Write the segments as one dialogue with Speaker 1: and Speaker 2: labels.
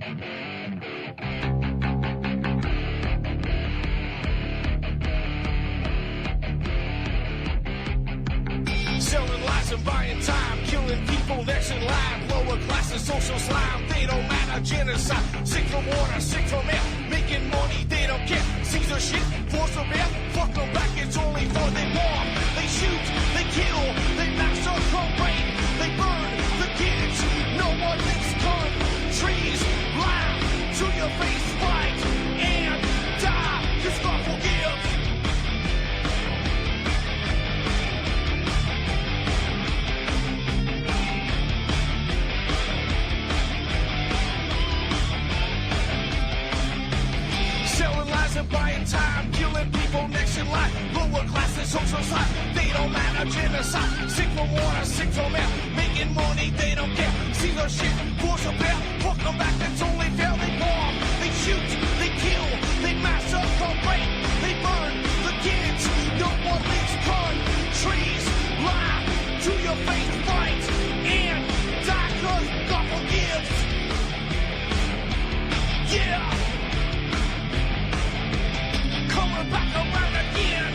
Speaker 1: Selling lies and buying time, killing people next in line. Lower classes, social slime, they don't matter. Genocide, sick from water, sick from air. Making money, they don't care. Caesar shit, force of air. Fuck them back, it's only for they bomb. They shoot, they kill, they massacre, rape. They burn the kids, no one lives countries. Lie to your face, fight and die. Cause God forgives. Selling lies and buying time, killing people next in line. Lower classes, social side, they don't matter. Genocide, sick from water, sick from air. Making money, they don't care. See the shit, force of bear. Fuck them back, that's only fair. They bomb, they shoot, they kill, they massacre, rape. They burn the kids, no one leaves countries. Lie to your face, fight and die, cause God forgives. Yeah. Coming back around again.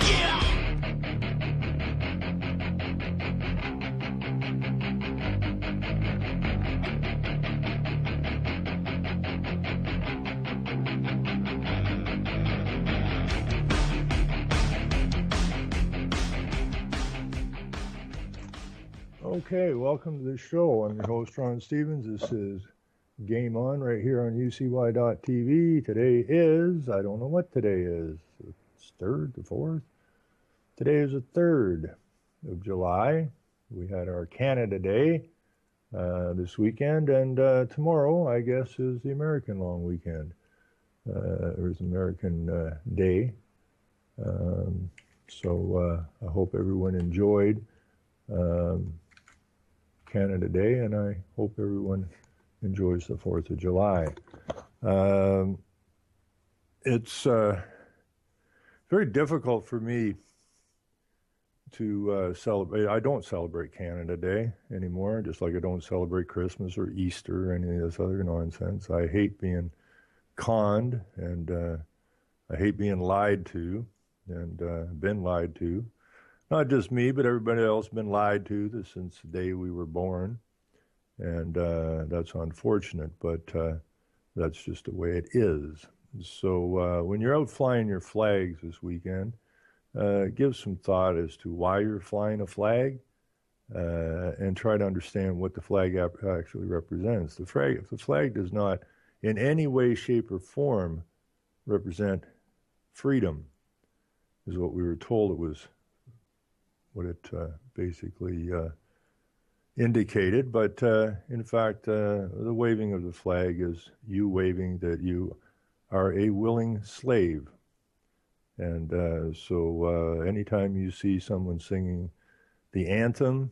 Speaker 1: Yeah.
Speaker 2: Okay, welcome to the show. I'm your host, Ron Stevens. This is Game On right here on UCY.TV. Today is, I don't know what today is. It's 3rd, the 4th? Today is the 3rd of July. We had our Canada Day this weekend, and tomorrow, I guess, is the American long weekend. Or is American Day. So I hope everyone enjoyed Canada Day, and I hope everyone enjoys the 4th of July. It's very difficult for me to celebrate. I don't celebrate Canada Day anymore, just like I don't celebrate Christmas or Easter or any of this other nonsense. I hate being conned, and I hate being lied to, and been lied to. Not just me, but everybody else been lied to since the day we were born. And that's unfortunate, but that's just the way it is. So when you're out flying your flags this weekend, give some thought as to why you're flying a flag, and try to understand what the flag actually represents. The flag does not in any way, shape, or form represent freedom, is what we were told it was, what it basically indicated. But in fact, the waving of the flag is you waving that you are a willing slave. And so anytime you see someone singing the anthem,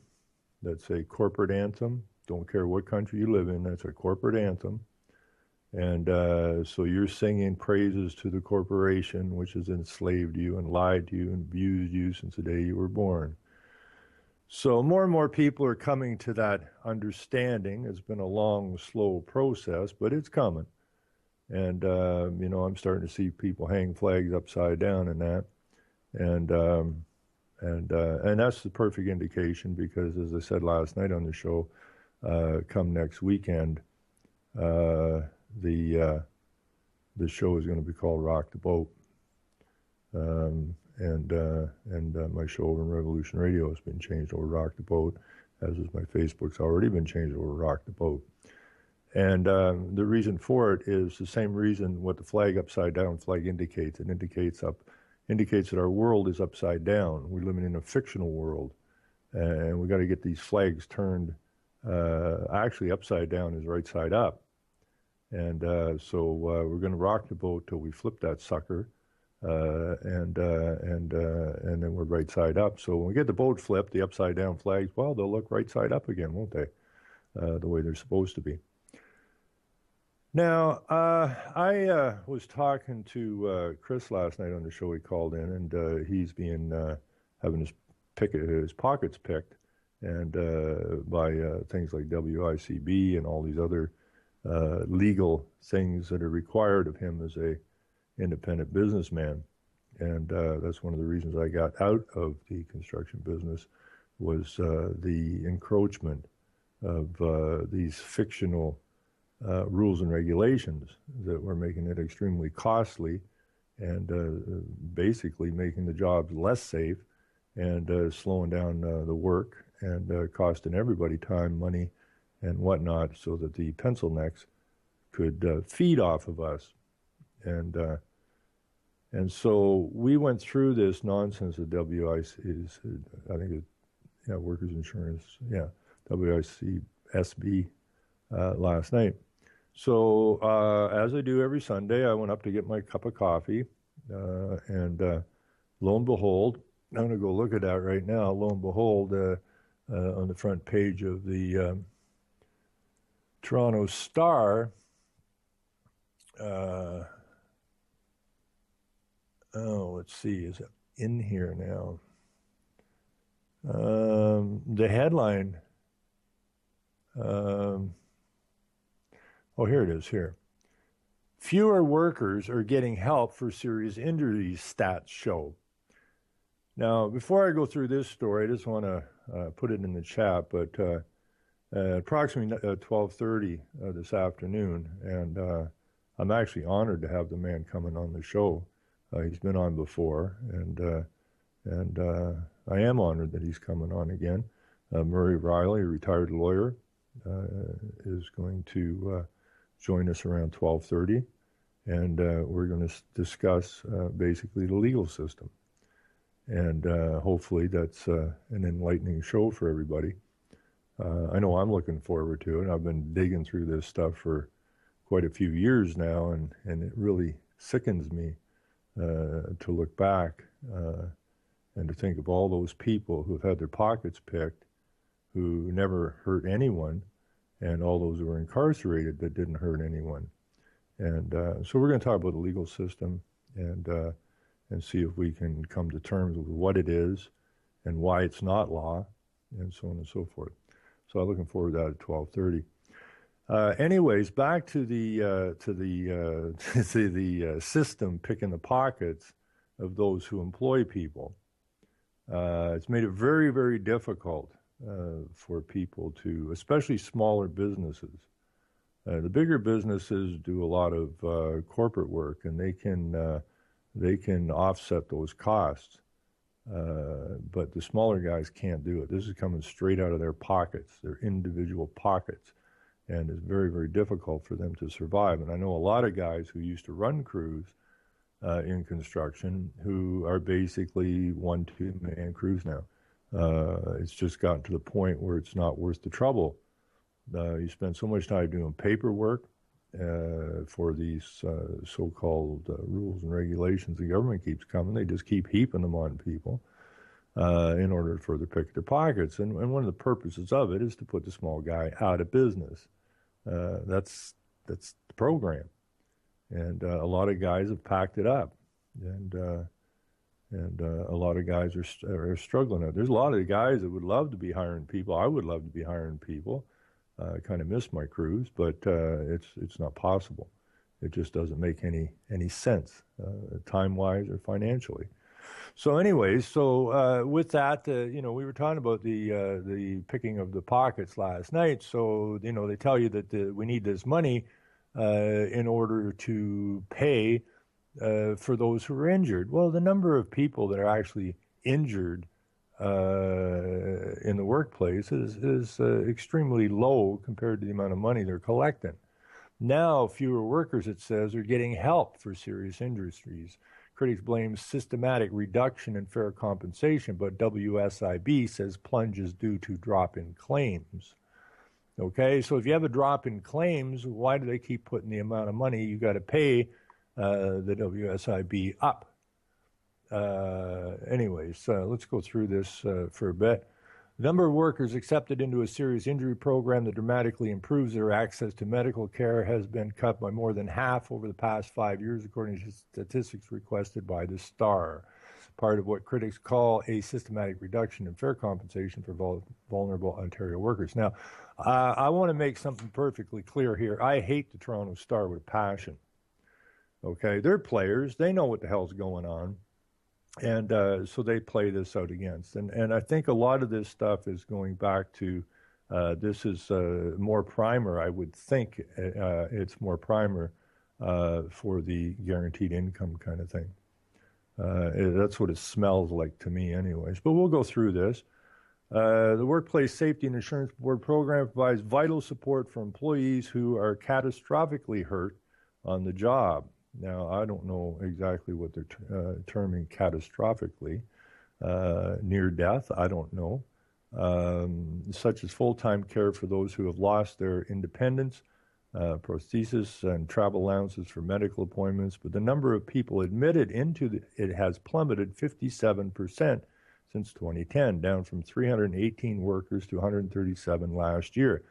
Speaker 2: that's a corporate anthem, don't care what country you live in, that's a corporate anthem. And so you're singing praises to the corporation which has enslaved you and lied to you and abused you since the day you were born. So more and more people are coming to that understanding. It's been a long, slow process, but it's coming. And, I'm starting to see people hang flags upside down and that. And that's the perfect indication because, as I said last night on the show, come next weekend, the show is going to be called Rock the Boat. And my show over in Revolution Radio has been changed over Rock the Boat, as is my Facebook's already been changed over Rock the Boat. And the reason for it is the same reason what the flag upside down flag indicates. It indicates that our world is upside down. We're living in a fictional world, and we got to get these flags turned. Actually, upside down is right side up. And so we're going to rock the boat till we flip that sucker, and then we're right side up. So when we get the boat flipped, the upside down flags, well, they'll look right side up again, won't they? the way they're supposed to be. Now, I was talking to Chris last night on the show. He called in, and he's been having his pockets picked, and by things like WICB and all these other legal things that are required of him as a independent businessman. And that's one of the reasons I got out of the construction business, was the encroachment of these fictional rules and regulations that were making it extremely costly, and basically making the jobs less safe, and slowing down the work, and costing everybody time, money, and whatnot, so that the pencil necks could feed off of us. And so we went through this nonsense of WIC's, I think workers' insurance, WICSB last night. So as I do every Sunday, I went up to get my cup of coffee, and lo and behold, I'm going to go look at that right now. Lo and behold, on the front page of the Toronto Star, let's see, is it in here now? The headline, here it is here. Fewer workers are getting help for serious injuries, stats show. Now, before I go through this story, I just want to put it in the chat, but approximately 12:30 this afternoon, and I'm actually honored to have the man coming on the show. He's been on before, and I am honored that he's coming on again. Murray Riley, a retired lawyer, is going to join us around 12:30, and we're going to discuss basically the legal system. And hopefully that's an enlightening show for everybody. I know I'm looking forward to it. I've been digging through this stuff for quite a few years now, and it really sickens me to look back and to think of all those people who've had their pockets picked, who never hurt anyone, and all those who were incarcerated that didn't hurt anyone. And so we're going to talk about the legal system, and see if we can come to terms with what it is and why it's not law, and so on and so forth. So I'm looking forward to that at 12:30. Anyways, back to the system picking the pockets of those who employ people. It's made it very, very difficult for people to, especially smaller businesses. The bigger businesses do a lot of corporate work, and they can offset those costs. But the smaller guys can't do it. This is coming straight out of their pockets, their individual pockets. And it's very, very difficult for them to survive. And I know a lot of guys who used to run crews in construction who are basically 1-2-man crews now. It's just gotten to the point where it's not worth the trouble. You spend so much time doing paperwork for these so-called rules and regulations the government keeps coming. They just keep heaping them on people in order to further pick their pockets. And one of the purposes of it is to put the small guy out of business. That's the program. And a lot of guys have packed it up. And a lot of guys are struggling. There's a lot of guys that would love to be hiring people. I would love to be hiring people. I kind of miss my crews, but it's not possible. It just doesn't make any sense, time-wise or financially. So anyways, with that, we were talking about the picking of the pockets last night. So, they tell you that we need this money in order to pay for those who are injured. Well, the number of people that are actually injured in the workplace is extremely low compared to the amount of money they're collecting. Now, fewer workers, it says, are getting help for serious injuries. Critics blame systematic reduction in fair compensation, but WSIB says plunge is due to drop in claims. Okay, so if you have a drop in claims, why do they keep putting the amount of money you got to pay the WSIB up? Anyways, let's go through this for a bit. The number of workers accepted into a serious injury program that dramatically improves their access to medical care has been cut by more than half over the past 5 years, according to statistics requested by the Star. Part of what critics call a systematic reduction in fair compensation for vulnerable Ontario workers. Now, I want to make something perfectly clear here. I hate the Toronto Star with a passion. Okay, they're players. They know what the hell's going on. And so they play this out against. And I think a lot of this stuff is going back to, this is more primer, I would think it's more primer for the guaranteed income kind of thing. That's what it smells like to me anyways. But we'll go through this. The Workplace Safety and Insurance Board program provides vital support for employees who are catastrophically hurt on the job. Now, I don't know exactly what they're terming catastrophically. Near death, I don't know. Such as full-time care for those who have lost their independence, prosthesis and travel allowances for medical appointments. But the number of people admitted into it has plummeted 57% since 2010, down from 318 workers to 137 last year.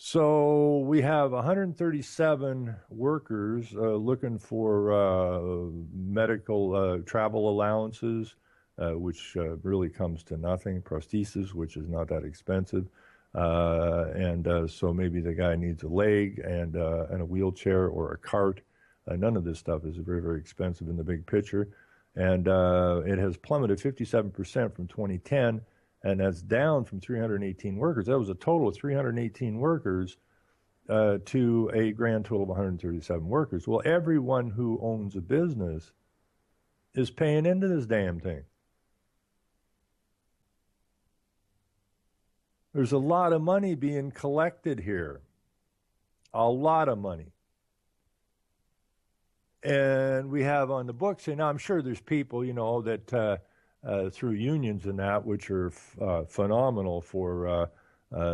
Speaker 2: So we have 137 workers looking for medical travel allowances, which really comes to nothing, prosthesis, which is not that expensive. So maybe the guy needs a leg and a wheelchair or a cart. None of this stuff is very, very expensive in the big picture. And it has plummeted 57% from 2010. And that's down from 318 workers. That was a total of 318 workers to a grand total of 137 workers. Well, everyone who owns a business is paying into this damn thing. There's a lot of money being collected here. A lot of money. And we have on the books, and I'm sure there's people, that through unions and that, which are phenomenal for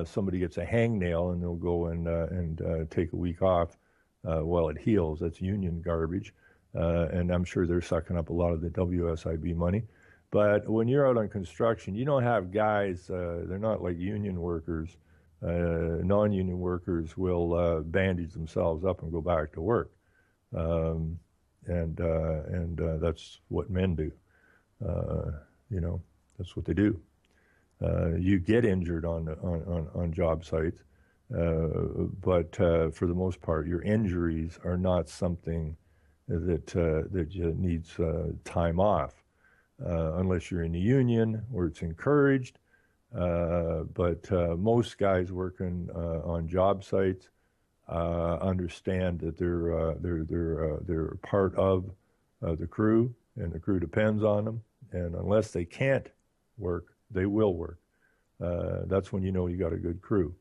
Speaker 2: somebody gets a hangnail and they'll go and take a week off while it heals. That's union garbage. And I'm sure they're sucking up a lot of the WSIB money. But when you're out on construction, you don't have guys, they're not like union workers. Non-union workers will bandage themselves up and go back to work. And that's what men do. That's what they do. You get injured on job sites, but for the most part, your injuries are not something that needs time off, unless you're in the union where it's encouraged. But most guys working on job sites understand that they're part of the crew, and the crew depends on them. And unless they can't work, they will work. That's when you know you got a good crew.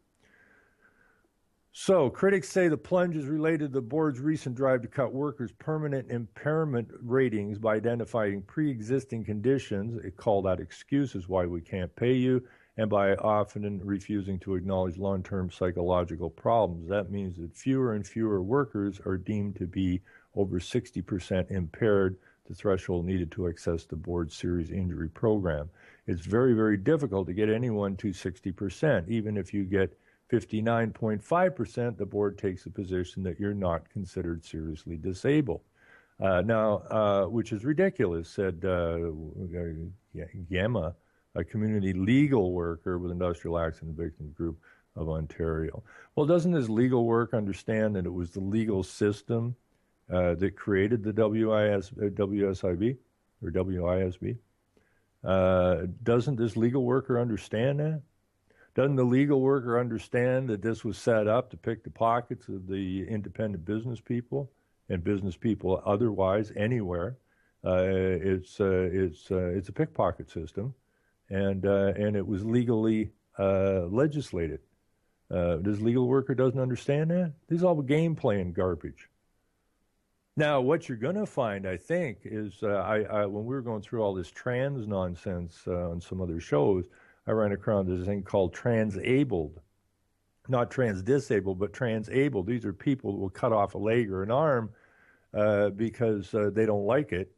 Speaker 2: So critics say the plunge is related to the board's recent drive to cut workers' permanent impairment ratings by identifying pre-existing conditions. It called out excuses why we can't pay you, and by often refusing to acknowledge long-term psychological problems. That means that fewer and fewer workers are deemed to be over 60% impaired, the threshold needed to access the board's serious injury program. It's very, very difficult to get anyone to 60%. Even if you get 59.5%, the board takes the position that you're not considered seriously disabled. Which is ridiculous, said Gemma, a community legal worker with Industrial Accident Victims Group of Ontario. Well, doesn't this legal work understand that it was the legal system that created the WSIB or WISB? Doesn't this legal worker understand that? Doesn't the legal worker understand that this was set up to pick the pockets of the independent business people and business people otherwise anywhere? It's a pickpocket system, and it was legally legislated. This legal worker doesn't understand that? This is all game playing garbage. Now, what you're going to find, I think, is when we were going through all this trans nonsense on some other shows, I ran across this thing called transabled. Not trans-disabled, but transabled. These are people who will cut off a leg or an arm because they don't like it,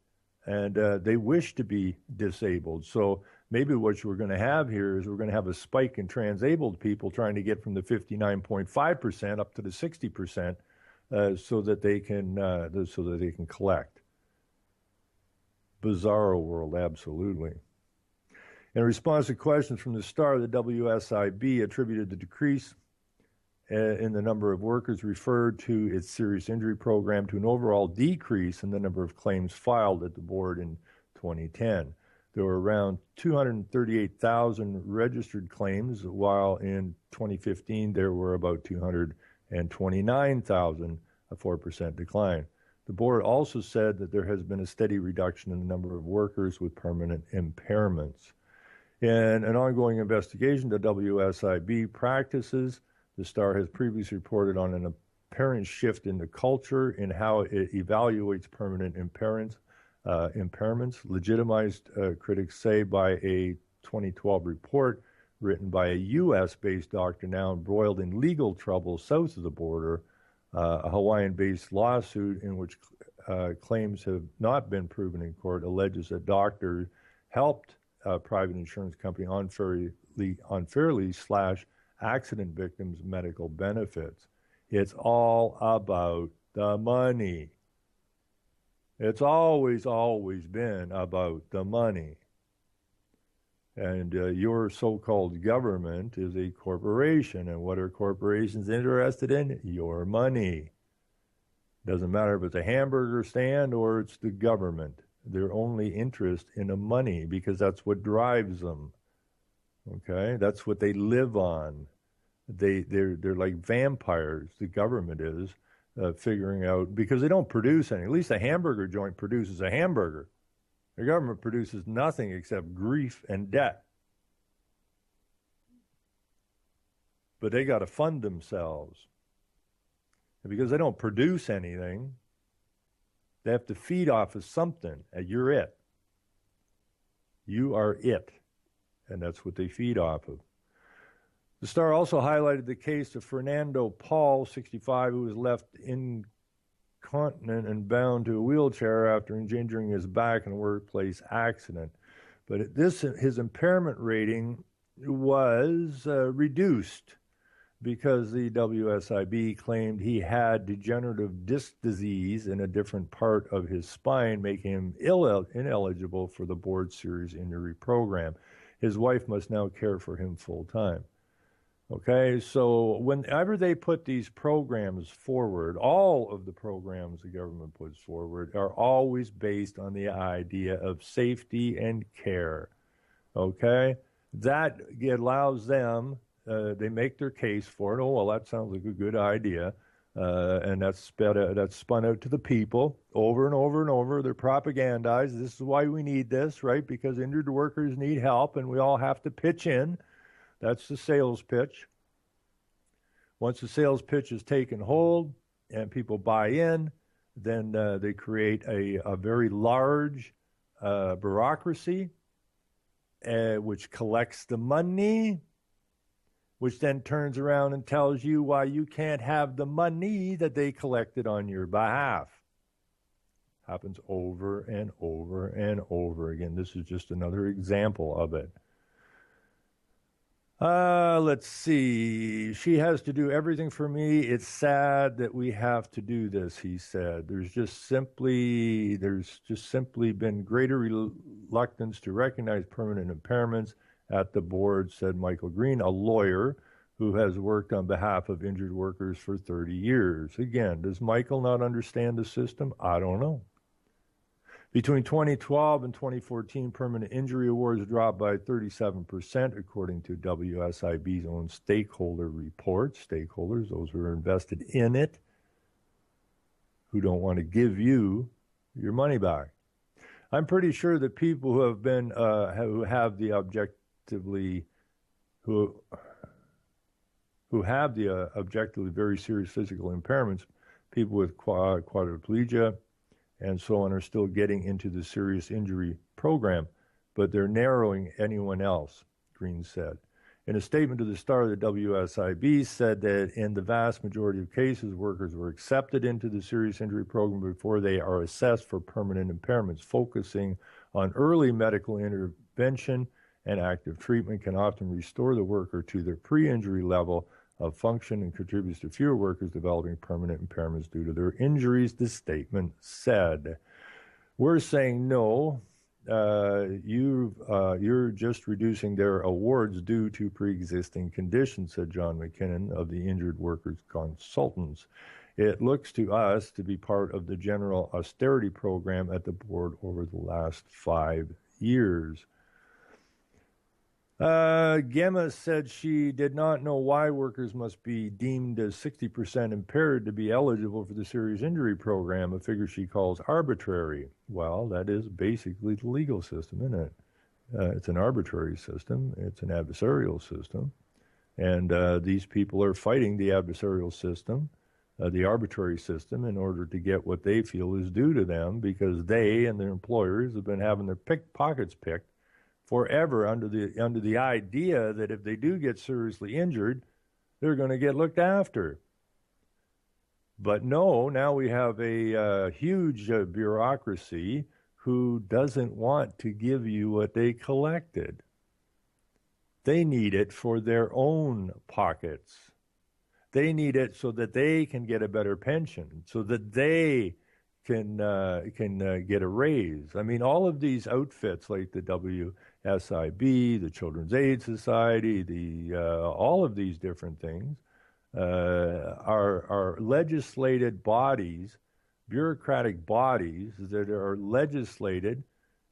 Speaker 2: and they wish to be disabled. So maybe what we're going to have here is we're going to have a spike in transabled people trying to get from the 59.5% up to the 60%, so that they can collect. Bizarro world, absolutely. In response to questions from the Star, the WSIB attributed the decrease in the number of workers referred to its serious injury program to an overall decrease in the number of claims filed at the board in 2010. There were around 238,000 registered claims, while in 2015 there were about 229,000, a 4% decline. The board also said that there has been a steady reduction in the number of workers with permanent impairments. In an ongoing investigation to WSIB practices, the Star has previously reported on an apparent shift in the culture in how it evaluates permanent impairments, legitimized, critics say, by a 2012 report written by a U.S.-based doctor now embroiled in legal trouble south of the border, a Hawaiian-based lawsuit in which claims have not been proven in court alleges that doctors helped a private insurance company unfairly slash accident victims' medical benefits. It's all about the money. It's always been about the money. And your so-called government is a corporation. And what are corporations interested in? Your money. Doesn't matter if it's a hamburger stand or it's the government. Their only interest in the money, because that's what drives them. Okay? That's what they live on. They're like vampires, the government is, figuring out, because they don't produce any. At least a hamburger joint produces a hamburger. The government produces nothing except grief and debt. But they got to fund themselves. And because they don't produce anything, they have to feed off of something, and you're it. You are it. And that's what they feed off of. The Star also highlighted the case of Fernando Paul, 65, who was left incontinent and bound to a wheelchair after injuring his back in a workplace accident. But his impairment rating was reduced because the WSIB claimed he had degenerative disc disease in a different part of his spine, making him ineligible for the board serious injury program. His wife must now care for him full time. Okay, so whenever they put these programs forward, all of the programs the government puts forward are always based on the idea of safety and care. Okay, that allows them, they make their case for it. Oh, well, that sounds like a good idea. And that's spun out to the people over and over and over. They're propagandized. This is why we need this, right? Because injured workers need help and we all have to pitch in. That's the sales pitch. Once the sales pitch is taken hold and people buy in, then they create a very large bureaucracy which collects the money, which then turns around and tells you why you can't have the money that they collected on your behalf. Happens over and over and over again. This is just another example of it. Let's see. She has to do everything for me. It's sad that we have to do this, he said. There's just simply been greater reluctance to recognize permanent impairments at the board, said Michael Green, a lawyer who has worked on behalf of injured workers for 30 years. Again, does Michael not understand the system? I don't know. Between 2012 and 2014, permanent injury awards dropped by 37%, according to WSIB's own stakeholder report. Stakeholders, those who are invested in it, who don't want to give you your money back. I'm pretty sure that people who have been, who have the objectively very serious physical impairments, people with quadriplegia and so on, are still getting into the serious injury program, but they're narrowing anyone else, Green said. In a statement to the Star, the WSIB said that in the vast majority of cases, workers were accepted into the serious injury program before they are assessed for permanent impairments, focusing on early medical intervention and active treatment can often restore the worker to their pre-injury level of function and contributes to fewer workers developing permanent impairments due to their injuries, the statement said. We're saying no. You're just reducing their awards due to pre-existing conditions, said John McKinnon of the Injured Workers Consultants. It looks to us to be part of the general austerity program at the board over the last 5 years. Gemma said she did not know why workers must be deemed as 60% impaired to be eligible for the serious injury program, a figure she calls arbitrary. Well, that is basically the legal system, isn't it? It's an arbitrary system. It's an adversarial system. And these people are fighting the adversarial system, the arbitrary system, in order to get what they feel is due to them, because they and their employers have been having their pockets picked forever under the idea that if they do get seriously injured, they're going to get looked after. But no, now we have a huge bureaucracy who doesn't want to give you what they collected. They need it for their own pockets. They need it so that they can get a better pension, so that they can get a raise. I mean, all of these outfits like the WSIB, the Children's Aid Society, all of these different things are legislated bodies, bureaucratic bodies that are legislated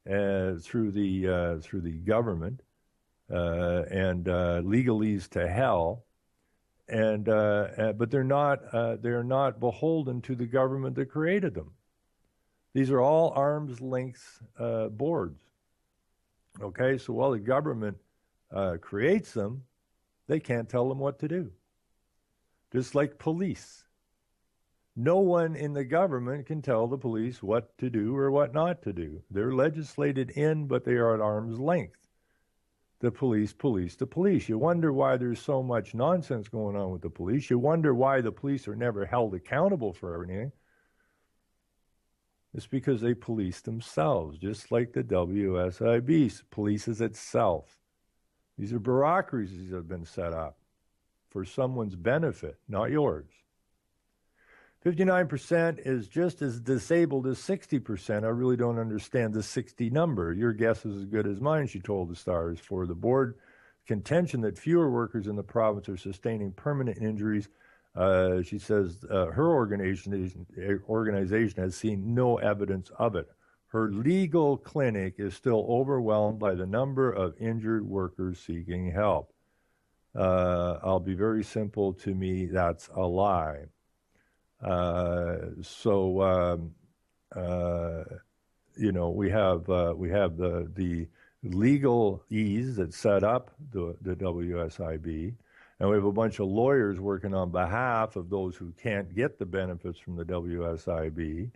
Speaker 2: through the government and legalese to hell. But they're not beholden to the government that created them. These are all arm's length boards. Okay, so while the government creates them, they can't tell them what to do. Just like police. No one in the government can tell the police what to do or what not to do. They're legislated in, but they are at arm's length. The police police the police. You wonder why there's so much nonsense going on with the police. You wonder why the police are never held accountable for anything. It's because they police themselves, just like the WSIB polices itself. These are bureaucracies that have been set up for someone's benefit, not yours. 59% is just as disabled as 60%. I really don't understand the 60 number. Your guess is as good as mine, she told the Stars. For the board contention that fewer workers in the province are sustaining permanent injuries, she says her organization has seen no evidence of it. Her legal clinic is still overwhelmed by the number of injured workers seeking help. I'll be very simple. To me, that's a lie. We have the legalese that set up the WSIB, and we have a bunch of lawyers working on behalf of those who can't get the benefits from the WSIB.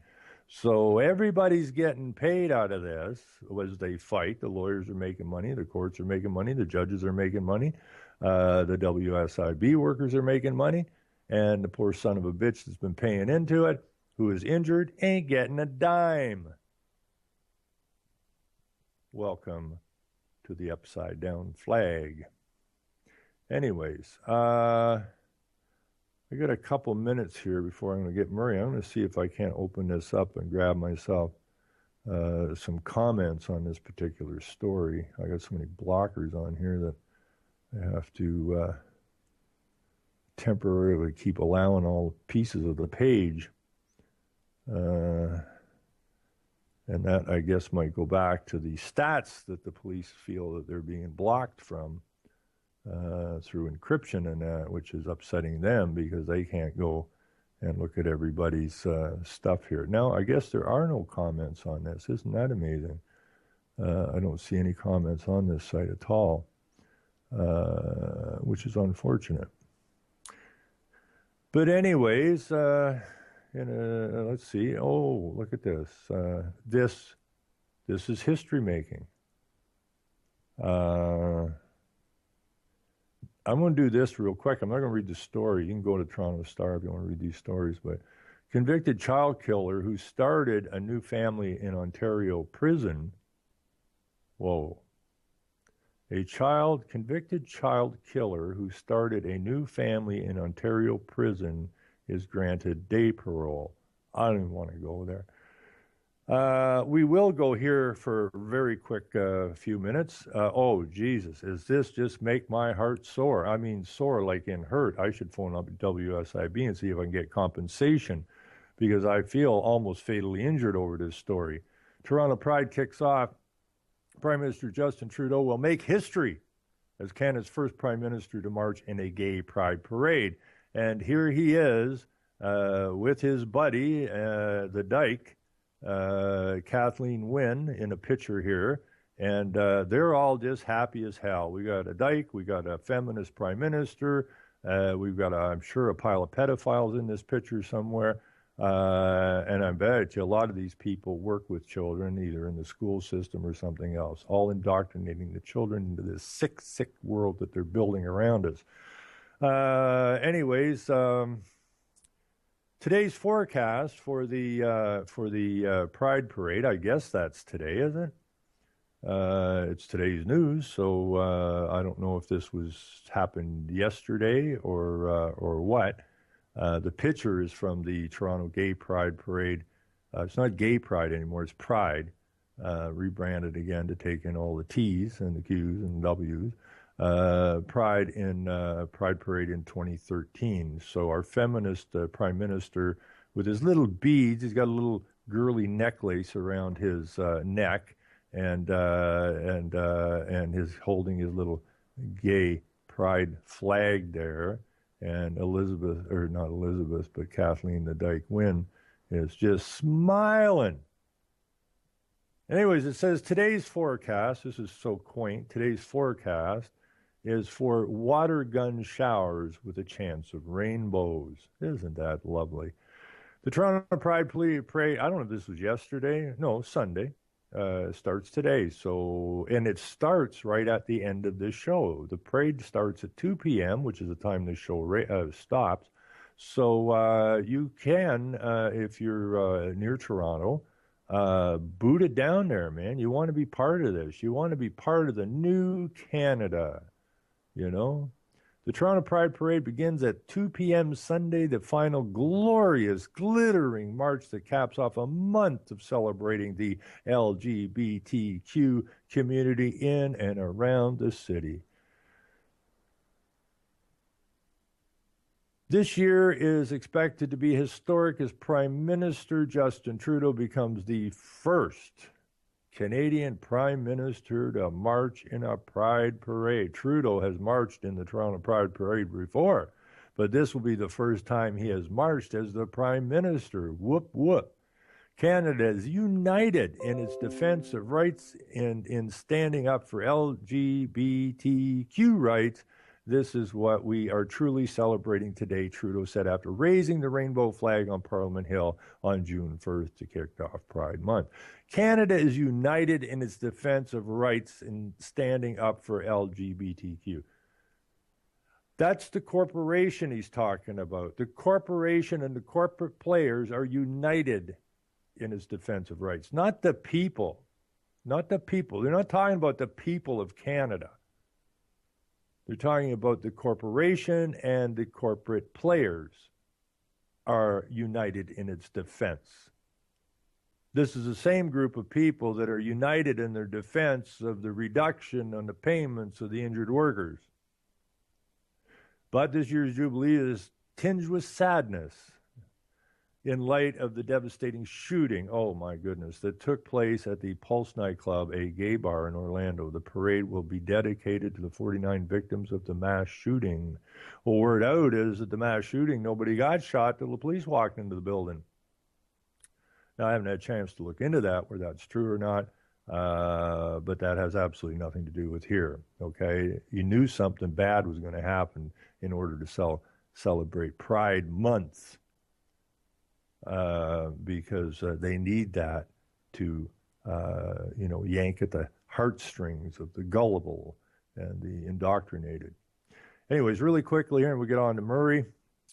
Speaker 2: So everybody's getting paid out of this as they fight. The lawyers are making money, the courts are making money, the judges are making money, the WSIB workers are making money. And the poor son of a bitch that's been paying into it, who is injured, ain't getting a dime. Welcome to the upside down flag. Anyways, I got a couple minutes here before I'm going to get Murray. I'm going to see if I can't open this up and grab myself some comments on this particular story. I got so many blockers on here that I have to temporarily keep allowing all pieces of the page. And that, I guess, might go back to the stats that the police feel that they're being blocked from through encryption and that, which is upsetting them because they can't go and look at everybody's stuff here. Now, I guess there are no comments on this. Isn't that amazing? I don't see any comments on this site at all, which is unfortunate. But anyways, let's see. Oh, look at this. This is history making. I'm going to do this real quick. I'm not going to read the story. You can go to Toronto Star if you want to read these stories. But convicted child killer who started a new family in Ontario prison. Whoa. A convicted child killer who started a new family in Ontario prison is granted day parole. I don't even want to go there. We will go here for a very quick few minutes. Oh, Jesus, does this just make my heart sore? I mean, sore like in hurt. I should phone up WSIB and see if I can get compensation because I feel almost fatally injured over this story. Toronto Pride kicks off. Prime Minister Justin Trudeau will make history as Canada's first Prime Minister to march in a gay pride parade. And here he is with his buddy, the Dyke, Kathleen Wynne, in a picture here. And they're all just happy as hell. We got a Dyke, we got a feminist Prime Minister, we've got, I'm sure, a pile of pedophiles in this picture somewhere. And I bet you a lot of these people work with children, either in the school system or something else, all indoctrinating the children into this sick, sick world that they're building around us. Today's forecast for the Pride Parade, I guess that's today, isn't it? It's today's news, so I don't know if this happened yesterday or what. The picture is from the Toronto Gay Pride Parade. It's not Gay Pride anymore, it's Pride, rebranded again to take in all the T's and the Q's and W's. Pride Parade in 2013. So our feminist Prime Minister, with his little beads, he's got a little girly necklace around his neck, and his holding his little gay pride flag there. And Kathleen the Dyke Wynne is just smiling. Anyways, it says today's forecast, this is so quaint, today's forecast is for water gun showers with a chance of rainbows. Isn't that lovely? The Toronto Pride Parade, I don't know if this was yesterday, no, Sunday, starts today. So, and it starts right at the end of this show. The parade starts at 2 p.m., which is the time the show stops. So you can, if you're near Toronto, boot it down there, man. You want to be part of this. You want to be part of the new Canada, you know? The Toronto Pride Parade begins at 2 p.m. Sunday, the final glorious, glittering march that caps off a month of celebrating the LGBTQ community in and around the city. This year is expected to be historic as Prime Minister Justin Trudeau becomes the first Canadian Prime Minister to march in a Pride Parade. Trudeau has marched in the Toronto Pride Parade before, but this will be the first time he has marched as the Prime Minister. Whoop, whoop. Canada is united in its defense of rights and in standing up for LGBTQ rights. This is what we are truly celebrating today, Trudeau said after raising the rainbow flag on Parliament Hill on June 1st to kick off Pride Month. Canada is united in its defense of rights and standing up for LGBTQ. That's the corporation he's talking about. The corporation and the corporate players are united in its defense of rights, not the people. Not the people. They're not talking about the people of Canada. They're talking about the corporation, and the corporate players are united in its defense. This is the same group of people that are united in their defense of the reduction on the payments of the injured workers. But this year's Jubilee is tinged with sadness in light of the devastating shooting, oh my goodness, that took place at the Pulse nightclub, a gay bar in Orlando. The parade will be dedicated to the 49 victims of the mass shooting. Well, word out is that the mass shooting, nobody got shot till the police walked into the building. Now, I haven't had a chance to look into that, whether that's true or not, but that has absolutely nothing to do with here, okay? You knew something bad was going to happen in order to celebrate Pride Month. Because they need that to, yank at the heartstrings of the gullible and the indoctrinated. Anyways, really quickly here, and we get on to Murray.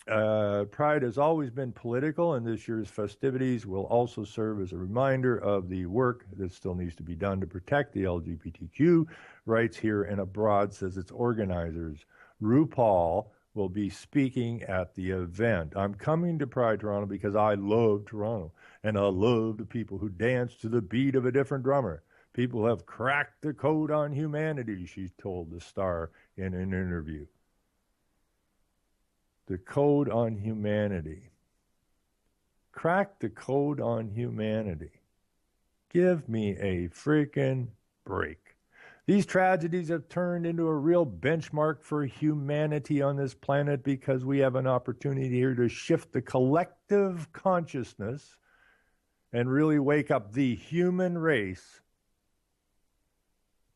Speaker 2: Pride has always been political, and this year's festivities will also serve as a reminder of the work that still needs to be done to protect the LGBTQ rights here and abroad, says its organizers. RuPaul will be speaking at the event. I'm coming to Pride Toronto because I love Toronto, and I love the people who dance to the beat of a different drummer. People have cracked the code on humanity, she told the Star in an interview. The code on humanity. Crack the code on humanity. Give me a freaking break. These tragedies have turned into a real benchmark for humanity on this planet because we have an opportunity here to shift the collective consciousness and really wake up the human race.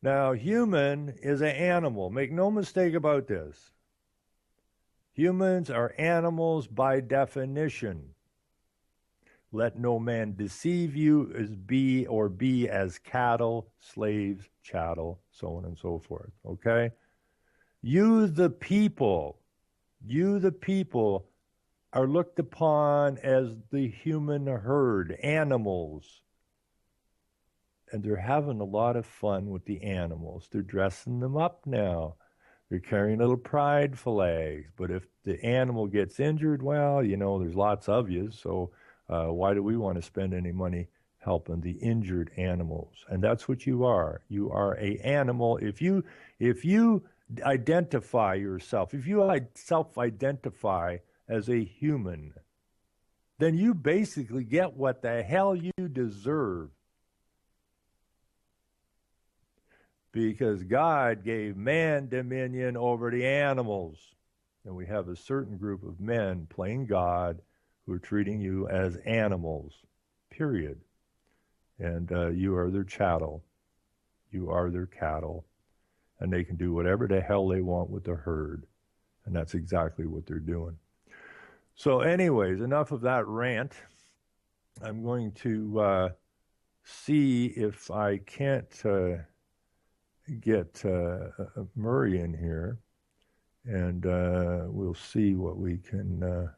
Speaker 2: Now, human is an animal. Make no mistake about this. Humans are animals by definition. Let no man deceive you as be as cattle, slaves, chattel, so on and so forth. Okay? You the people are looked upon as the human herd, animals. And they're having a lot of fun with the animals. They're dressing them up now. They're carrying little pride flags. But if the animal gets injured, well, there's lots of you. So why do we want to spend any money helping the injured animals? And that's what you are. You are an animal. If you identify yourself, if you self-identify as a human, then you basically get what the hell you deserve. Because God gave man dominion over the animals. And we have a certain group of men playing God who are treating you as animals, period. And you are their chattel. You are their cattle. And they can do whatever the hell they want with the herd. And that's exactly what they're doing. So anyways, enough of that rant. I'm going to see if I can't get Murray in here, and we'll see what we can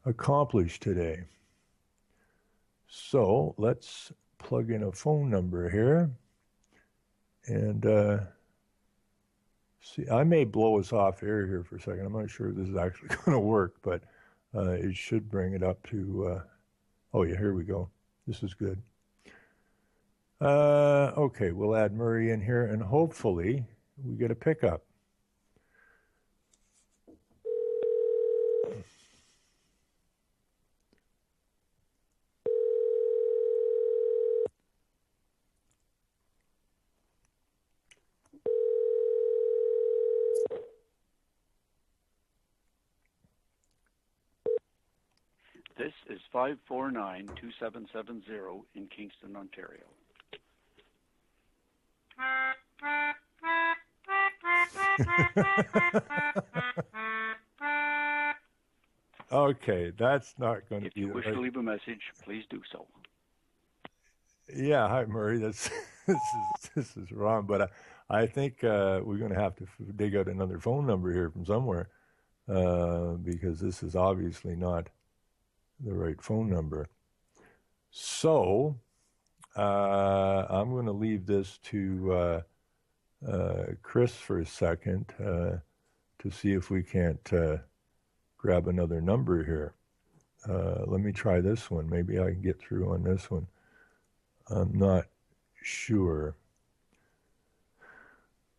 Speaker 2: accomplish today. So let's plug in a phone number here, and see. I may blow us off air here for a second. I'm not sure if this is actually going to work, but it should bring it up to. Oh yeah, here we go. This is good. Okay, we'll add Murray in here, and hopefully we get a pickup.
Speaker 3: This is 549-2770 in Kingston, Ontario.
Speaker 2: Okay, that's not going to be.
Speaker 3: If you wish to leave a message, please do so.
Speaker 2: Yeah, hi Murray. This is Ron, but I think we're going to have to dig out another phone number here from somewhere because this is obviously not the right phone number. So I'm going to leave this to Chris for a second to see if we can't grab another number here. Let me try this one. Maybe I can get through on this one. I'm not sure.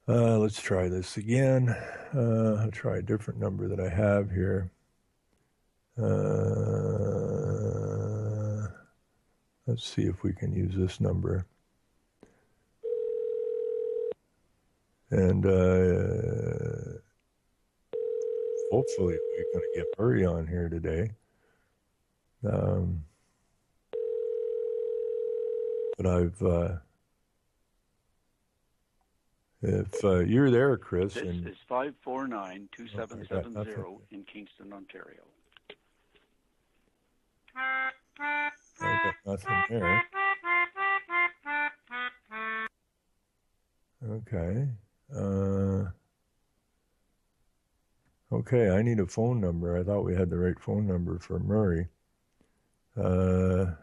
Speaker 2: Let's try this again. I'll try a different number that I have here. Let's see if we can use this number. And hopefully we're going to get Murray on here today. But if you're there, Chris.
Speaker 3: This is 549-2770 in Kingston, Ontario.
Speaker 2: I got nothing there. Okay. Okay, I need a phone number. I thought we had the right phone number for Murray. No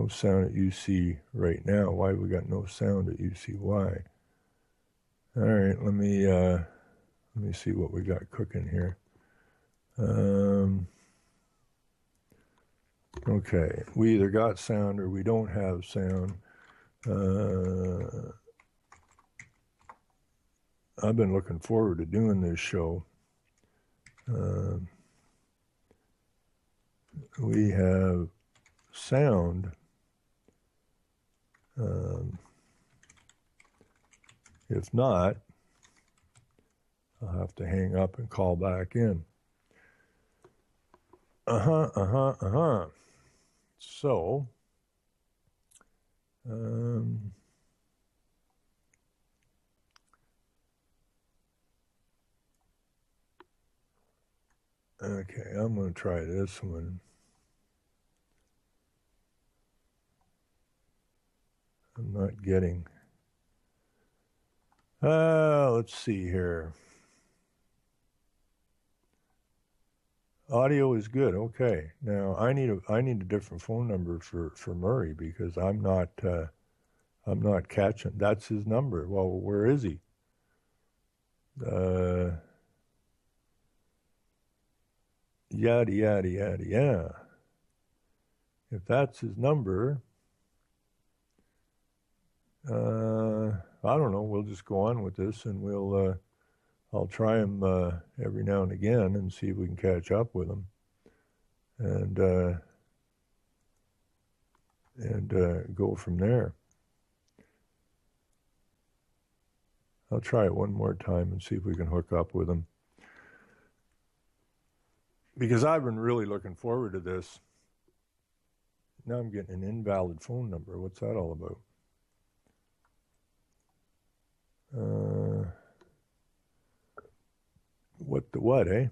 Speaker 2: sound at UC right now. Why we got no sound at UCY? All right, let me see what we got cooking here. Okay, we either got sound or we don't have sound. I've been looking forward to doing this show. We have sound. If not, I'll have to hang up and call back in. So, okay, I'm going to try this one. I'm not getting. Let's see here. Audio is good. Okay. Now I need a different phone number for Murray because I'm not catching. That's his number. Well, where is he? Yada yada yada yeah. If that's his number, I don't know. We'll just go on with this, and I'll try him every now and again and see if we can catch up with him, and go from there. I'll try it one more time and see if we can hook up with him, because I've been really looking forward to this. Now I'm getting an invalid phone number. What's that all about? What the what, eh?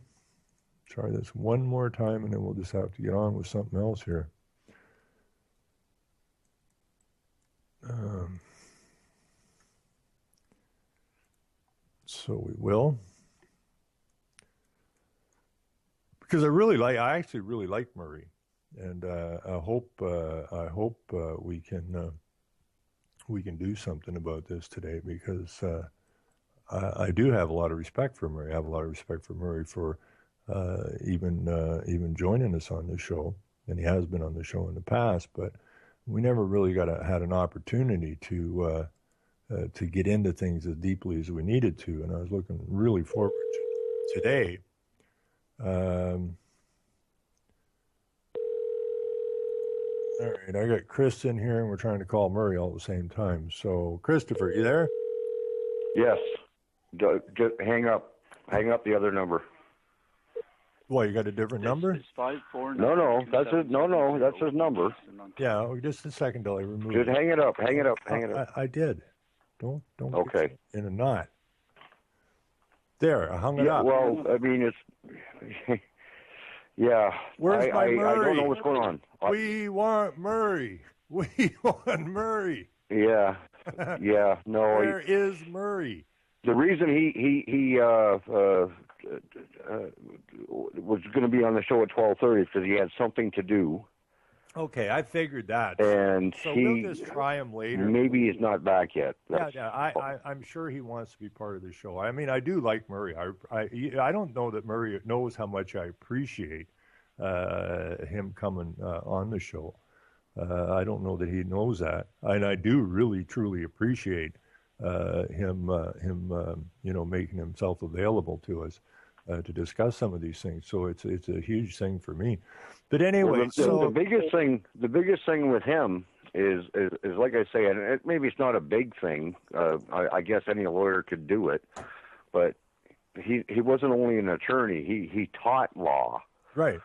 Speaker 2: Try this one more time and then we'll just have to get on with something else here. So we will. Because I actually really like Murray. And I hope we can do something about this today, because I do have a lot of respect for Murray. I have a lot of respect for Murray for even joining us on the show, and he has been on the show in the past. But we never really had an opportunity to get into things as deeply as we needed to, and I was looking really forward to today. All right, I got Chris in here, and we're trying to call Murray all at the same time. So, Christopher, you there?
Speaker 4: Yes. Just hang up. Hang up the other number.
Speaker 2: What, you got a different number?
Speaker 3: It's 549.
Speaker 4: No, that's his. No, that's his number.
Speaker 2: Yeah, just a second till I remove
Speaker 4: Just
Speaker 2: it.
Speaker 4: hang it up. Hang it up. Hang it up.
Speaker 2: I did. Don't
Speaker 4: Okay.
Speaker 2: get in a knot. There, I hung it up.
Speaker 4: Well, I mean, it's. Yeah.
Speaker 2: Where's my Murray?
Speaker 4: I don't know what's going on.
Speaker 2: We want Murray. We want Murray.
Speaker 4: Yeah. Yeah. No.
Speaker 2: Where is Murray?
Speaker 4: The reason he was going to be on the show at 12:30 is because he had something to do.
Speaker 2: Okay, I figured that.
Speaker 4: And
Speaker 2: so
Speaker 4: he
Speaker 2: we'll just try him later.
Speaker 4: Maybe he's not back yet.
Speaker 2: I'm sure he wants to be part of the show. I mean, I do like Murray. I don't know that Murray knows how much I appreciate him coming on the show. I don't know that he knows that, and I do really truly appreciate him making himself available to us to discuss some of these things. So it's a huge thing for me. But anyway,
Speaker 4: the biggest thing with him is like I say, and maybe it's not a big thing. I guess any lawyer could do it, but he wasn't only an attorney. He taught law.
Speaker 2: Right.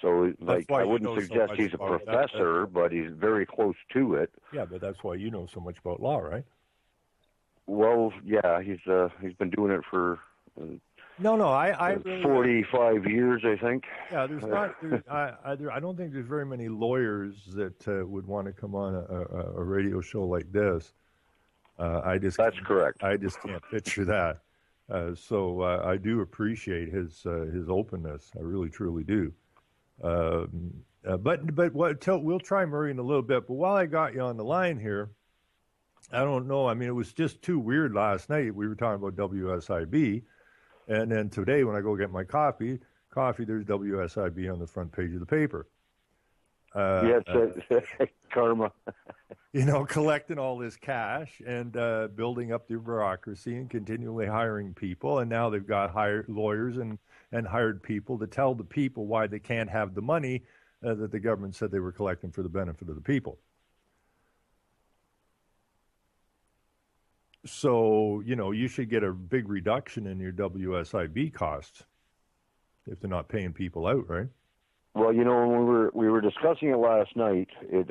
Speaker 4: So, I wouldn't suggest he's a professor, but he's very close to it.
Speaker 2: Yeah, but that's why you know so much about law, right?
Speaker 4: Well, yeah, he's been doing it for
Speaker 2: I really,
Speaker 4: 45 years, I think.
Speaker 2: Yeah, I don't think there's very many lawyers that would want to come on a radio show like this.
Speaker 4: That's correct.
Speaker 2: I just can't picture that. So I do appreciate his openness. I really, truly do. But we'll try Murray in a little bit. But while I got you on the line here, I don't know. I mean, it was just too weird last night. We were talking about WSIB, and then today when I go get my coffee, there's WSIB on the front page of the paper.
Speaker 4: Yes, karma.
Speaker 2: You know, collecting all this cash and building up their bureaucracy and continually hiring people. And now they've got hired lawyers and hired people to tell the people why they can't have the money that the government said they were collecting for the benefit of the people. So, you know, you should get a big reduction in your WSIB costs if they're not paying people out, right?
Speaker 4: Well, you know, when we were discussing it last night, it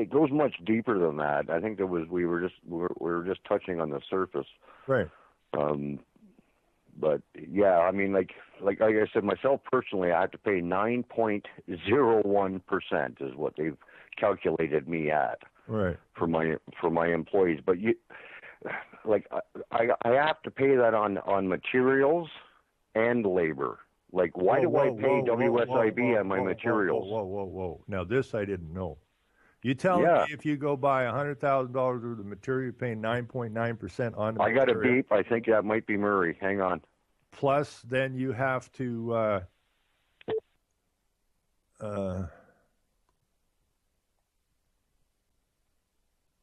Speaker 4: goes much deeper than that. I think we were just touching on the surface.
Speaker 2: Right.
Speaker 4: But yeah, I mean, like I said, myself personally, I have to pay 9.01% is what they've calculated me at.
Speaker 2: Right.
Speaker 4: For my employees, but I have to pay that on materials and labor. Like, why do I pay WSIB on my materials?
Speaker 2: Whoa. Now, this I didn't know. You tell me if you go buy $100,000 worth of material, you're paying 9.9% on the
Speaker 4: I got a beep. I think that might be Murray. Hang on.
Speaker 2: Plus, then you have to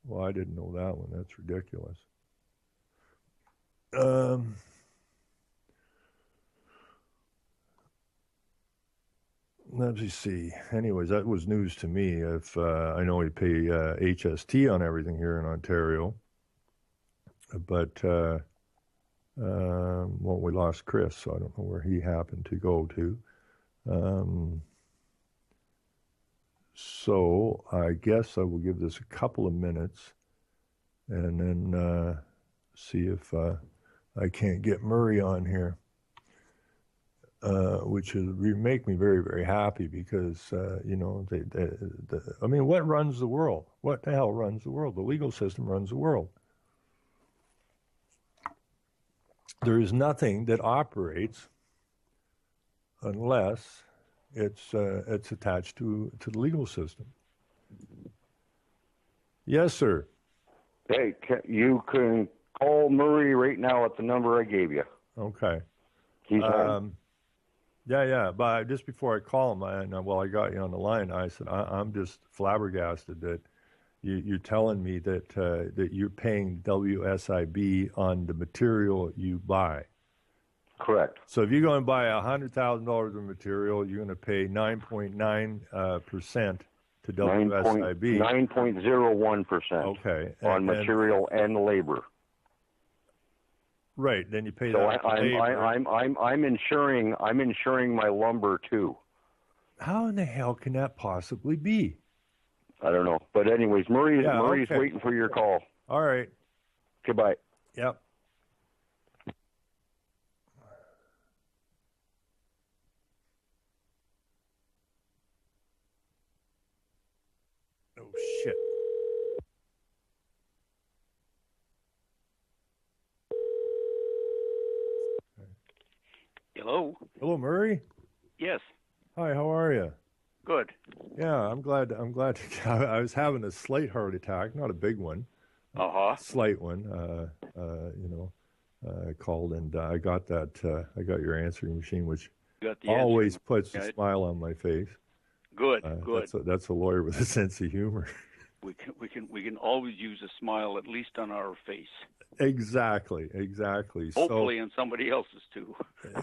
Speaker 2: well, I didn't know that one. That's ridiculous. Let me see. Anyways, that was news to me. If I know we pay HST on everything here in Ontario, but well, we lost Chris, so I don't know where he happened to go to. So I guess I will give this a couple of minutes and then see if I can't get Murray on here, which would make me very, very happy because, you know, I mean, what runs the world? What the hell runs the world? The legal system runs the world. There is nothing that operates unless it's attached to the legal system. Yes, sir.
Speaker 4: Hey, you can call Murray right now at the number I gave you.
Speaker 2: Okay.
Speaker 4: He's on.
Speaker 2: Yeah. But just before I call him, I got you on the line, I said I'm just flabbergasted that you're telling me that that you're paying WSIB on the material you buy.
Speaker 4: Correct.
Speaker 2: So if you're going to buy $100,000 of material, you're going to pay 9.9% to WSIB.
Speaker 4: 9.01%.
Speaker 2: Okay.
Speaker 4: On material and labor.
Speaker 2: Right. Then you pay
Speaker 4: so
Speaker 2: that.
Speaker 4: I'm insuring my lumber too.
Speaker 2: How in the hell can that possibly be?
Speaker 4: I don't know. But anyways, Murray's waiting for your call.
Speaker 2: All right.
Speaker 4: Goodbye.
Speaker 2: Yep. Oh, shit.
Speaker 3: Hello?
Speaker 2: Hello, Murray?
Speaker 3: Yes.
Speaker 2: Hi, how are you?
Speaker 3: Good.
Speaker 2: Yeah, I'm glad. I was having a slight heart attack, not a big one. Slight one. I called and I got that. I got your answering machine, which always puts a smile on my face.
Speaker 3: Good.
Speaker 2: That's a lawyer with a sense of humor.
Speaker 3: We can always use a smile, at least on our face.
Speaker 2: Exactly.
Speaker 3: Hopefully, on somebody else's too.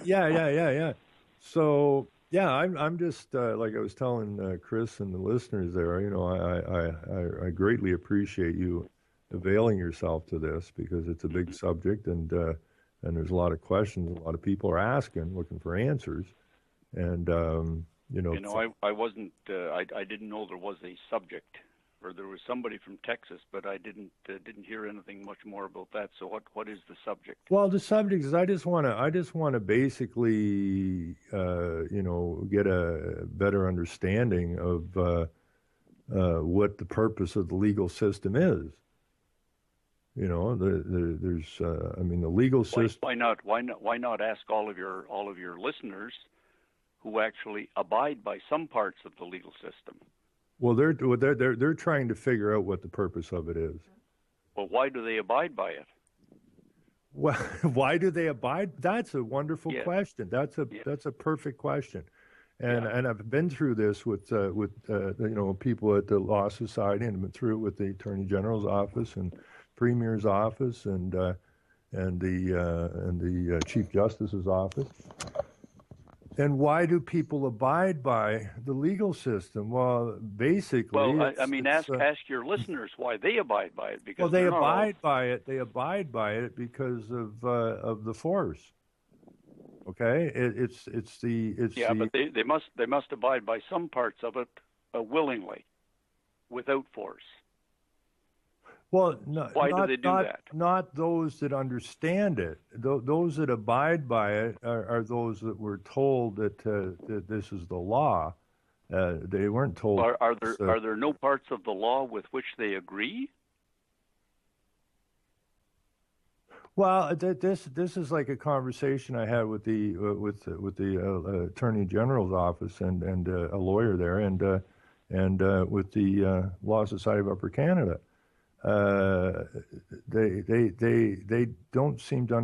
Speaker 2: Yeah. So. Yeah, I'm just like I was telling Chris and the listeners there. You know, I greatly appreciate you availing yourself to this because it's a big subject and there's a lot of questions. A lot of people are asking, looking for answers, and
Speaker 3: I wasn't. I didn't know there was a subject, or there was somebody from Texas, but I didn't hear anything much more about that. So what is the subject?
Speaker 2: Well, the subject is I just want to basically get a better understanding of what the purpose of the legal system is. You know, there's, I mean, the legal system.
Speaker 3: Why not? Why not ask all of your listeners who actually abide by some parts of the legal system?
Speaker 2: Well, they're trying to figure out what the purpose of it is.
Speaker 3: Well, why do they abide by it?
Speaker 2: Well, why do they abide? That's a wonderful question. That's a perfect question. And I've been through this with you know, people at the Law Society, and been through it with the Attorney General's office and Premier's office and the Chief Justice's office. And why do people abide by the legal system? Well, basically,
Speaker 3: I mean, ask your listeners why they abide by it. Because
Speaker 2: they abide by it. They abide by it because of the force. Okay,
Speaker 3: but they must abide by some parts of it willingly, without force.
Speaker 2: Well, no,
Speaker 3: why do they do that?
Speaker 2: Not those that understand it. Those that abide by it are those that were told that this is the law. They weren't told.
Speaker 3: Are there no parts of the law with which they agree?
Speaker 2: Well, this is like a conversation I had with the Attorney General's office and a lawyer there, and with the Law Society of Upper Canada. They didn't seem to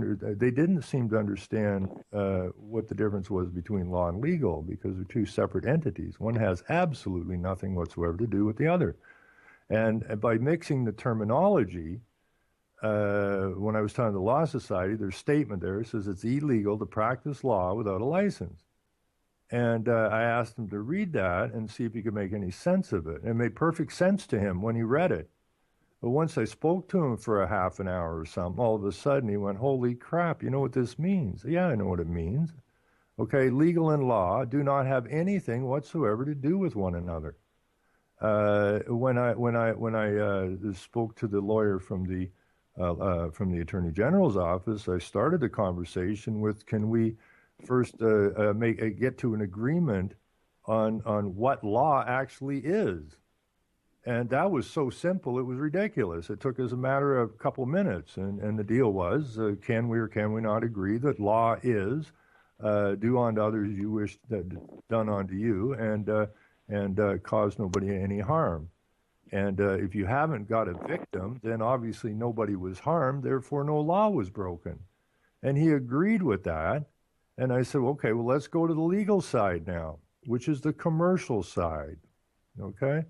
Speaker 2: understand what the difference was between law and legal, because they're two separate entities. One has absolutely nothing whatsoever to do with the other, and by mixing the terminology, when I was talking to the Law Society, their statement there says it's illegal to practice law without a license. And I asked him to read that and see if he could make any sense of it. And it made perfect sense to him when he read it. But once I spoke to him for a half an hour or something, all of a sudden he went, "Holy crap, you know what this means?" Yeah, I know what it means. Okay, legal and law do not have anything whatsoever to do with one another. When I spoke to the lawyer from the Attorney General's office, I started the conversation with, can we first get to an agreement on what law actually is? And that was so simple, it was ridiculous. It took us a matter of a couple minutes, and the deal was, can we or can we not agree that law is do unto others you wish done unto you, and cause nobody any harm. And if you haven't got a victim, then obviously nobody was harmed, therefore no law was broken. And he agreed with that. And I said, okay, well, let's go to the legal side now, which is the commercial side. Okay?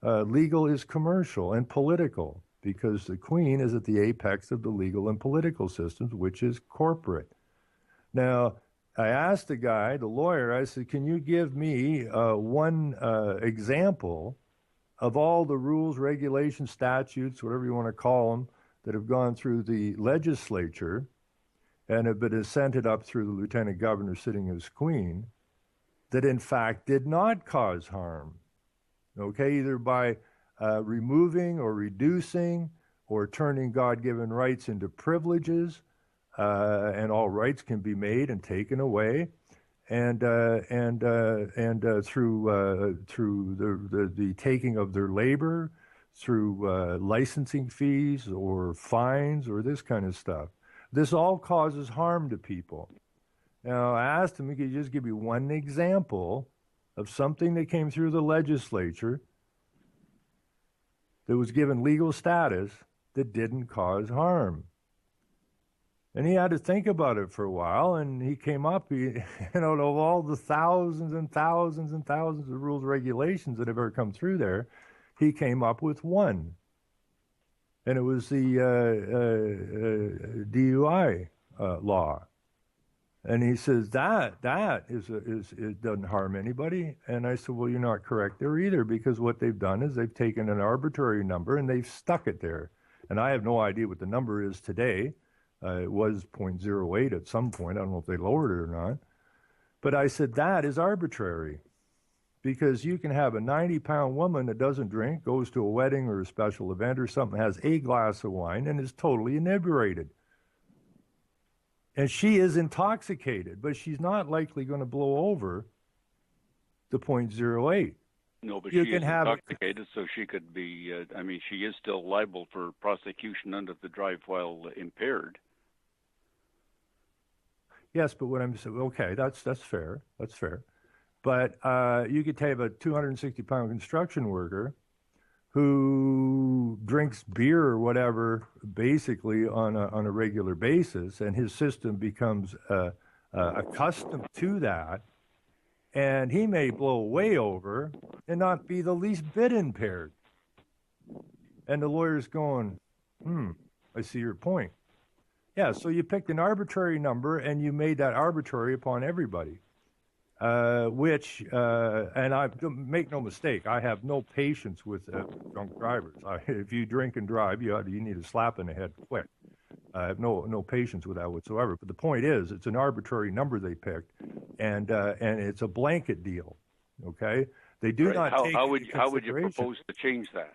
Speaker 2: Legal is commercial and political, because the Queen is at the apex of the legal and political systems, which is corporate. Now, I asked the guy, the lawyer, I said, can you give me one example of all the rules, regulations, statutes, whatever you want to call them, that have gone through the legislature and have been assented up through the lieutenant governor sitting as Queen, that in fact did not cause harm, okay, either by removing or reducing or turning God-given rights into privileges, and all rights can be made and taken away, and through the taking of their labor, through licensing fees or fines or this kind of stuff. This all causes harm to people. Now, I asked him, could you just give me one example of something that came through the legislature that was given legal status that didn't cause harm? And he had to think about it for a while, and he came up, of all the thousands and thousands and thousands of rules and regulations that have ever come through there, he came up with one. And it was the DUI law. And he says, that it doesn't harm anybody. And I said, well, you're not correct there either, because what they've done is they've taken an arbitrary number and they've stuck it there. And I have no idea what the number is today. It was 0.08 at some point. I don't know if they lowered it or not. But I said, that is arbitrary, because you can have a 90-pound woman that doesn't drink, goes to a wedding or a special event or something, has a glass of wine, and is totally inebriated. And she is intoxicated, but she's not likely going to blow over the 0.08.
Speaker 3: No, but
Speaker 2: You
Speaker 3: she
Speaker 2: can
Speaker 3: is
Speaker 2: have
Speaker 3: intoxicated, so she could be. She is still liable for prosecution under the drive while impaired.
Speaker 2: Yes, but what I'm saying, okay, that's fair. That's fair. But you could have a 260-pound construction worker who drinks beer or whatever, basically on a regular basis, and his system becomes accustomed to that, and he may blow way over and not be the least bit impaired. And the lawyer's going, I see your point. Yeah, so you picked an arbitrary number and you made that arbitrary upon everybody, and I make no mistake, I have no patience with drunk drivers. If you drink and drive, you need a slap in the head quick. I have no patience with that whatsoever. But the point is, it's an arbitrary number they picked, and it's a blanket deal. Okay, they do not take
Speaker 3: how
Speaker 2: into
Speaker 3: would you propose to change that?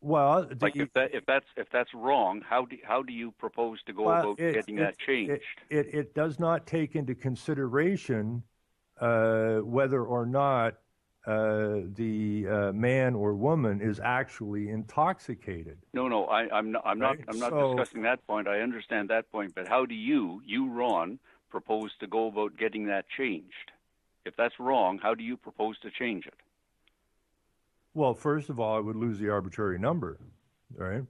Speaker 2: Well,
Speaker 3: if that's wrong, how do you propose to go about getting that changed?
Speaker 2: It does not take into consideration whether or not the man or woman is actually intoxicated.
Speaker 3: No, I'm not discussing that point. I understand that point, but how do you, Ron, propose to go about getting that changed? If that's wrong, how do you propose to change it?
Speaker 2: Well, first of all, I would lose the arbitrary number, right?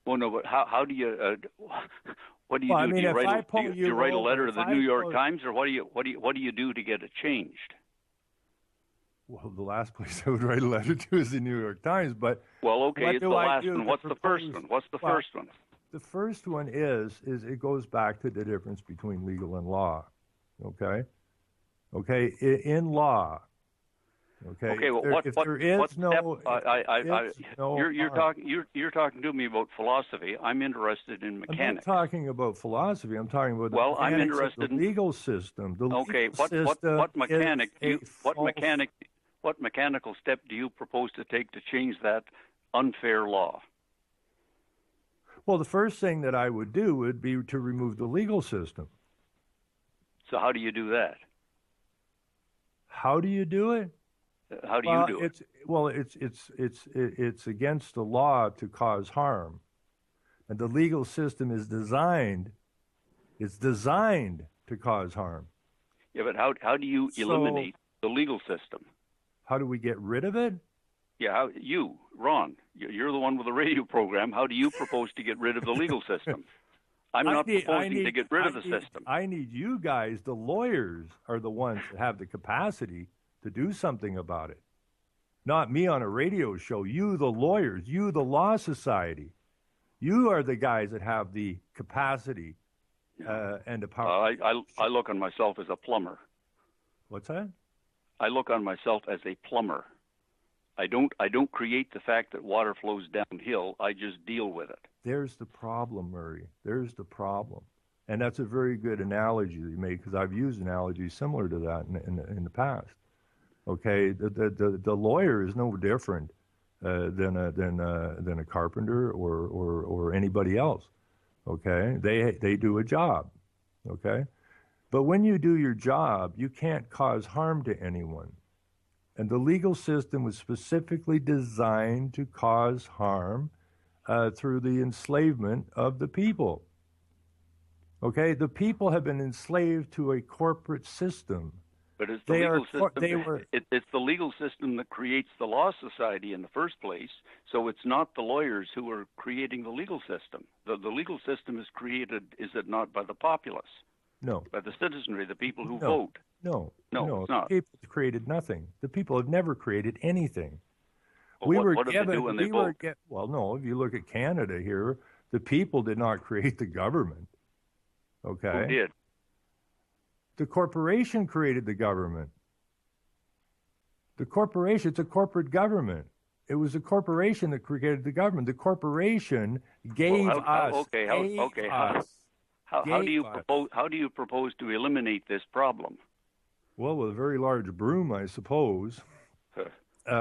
Speaker 3: Well, no, but how do you? What do you do?
Speaker 2: I mean,
Speaker 3: do you write a letter to the New York Times, or what do you do to get it changed?
Speaker 2: Well, the last place I would write a letter to is the New York Times, but
Speaker 3: well, okay, it's the last one. What's the first one? What's the first one?
Speaker 2: The first one is it goes back to the difference between legal and law. Okay, in law. Okay.
Speaker 3: Well, you're talking to me about philosophy. I'm interested in mechanics.
Speaker 2: I'm not talking about philosophy. I'm talking about
Speaker 3: I'm interested
Speaker 2: in the legal system.
Speaker 3: What mechanical step do you propose to take to change that unfair law?
Speaker 2: Well, the first thing that I would do would be to remove the legal system.
Speaker 3: So how do you do that?
Speaker 2: How do you do it?
Speaker 3: How do you do
Speaker 2: it? It's against the law to cause harm, and the legal system is designed. It's designed to cause harm.
Speaker 3: Yeah, but how do you eliminate the legal system?
Speaker 2: How do we get rid of it?
Speaker 3: Yeah, Ron, you're the one with the radio program. How do you propose to get rid of the legal system? I'm not proposing to get rid of the system.
Speaker 2: I need you guys, the lawyers, are the ones that have the capacity to do something about it. Not me on a radio show. You, the lawyers, you, the Law Society. You are the guys that have the capacity and the power.
Speaker 3: I look on myself as a plumber.
Speaker 2: What's that?
Speaker 3: I look on myself as a plumber. I don't create the fact that water flows downhill. I just deal with it.
Speaker 2: There's the problem, Murray. There's the problem. And that's a very good analogy you made, because I've used analogies similar to that in the past. Okay, the lawyer is no different than a carpenter or anybody else. Okay, they do a job. Okay, but when you do your job, you can't cause harm to anyone. And the legal system was specifically designed to cause harm through the enslavement of the people. Okay, the people have been enslaved to a corporate system.
Speaker 3: But it's the legal system. It's the legal system that creates the Law Society in the first place. So it's not the lawyers who are creating the legal system. The legal system is created, is it not, by the populace?
Speaker 2: No.
Speaker 3: By the citizenry, the people who vote.
Speaker 2: No,
Speaker 3: it's not.
Speaker 2: The people created nothing. The people have never created anything.
Speaker 3: Well, what did they do when they vote?
Speaker 2: Well, no, if you look at Canada here, the people did not create the government. Okay?
Speaker 3: Who did?
Speaker 2: The corporation created the government. The corporation, it's a corporate government. It was a corporation that created the government. The corporation gave us.
Speaker 3: How do you propose to eliminate this problem?
Speaker 2: Well, with a very large broom, I suppose. We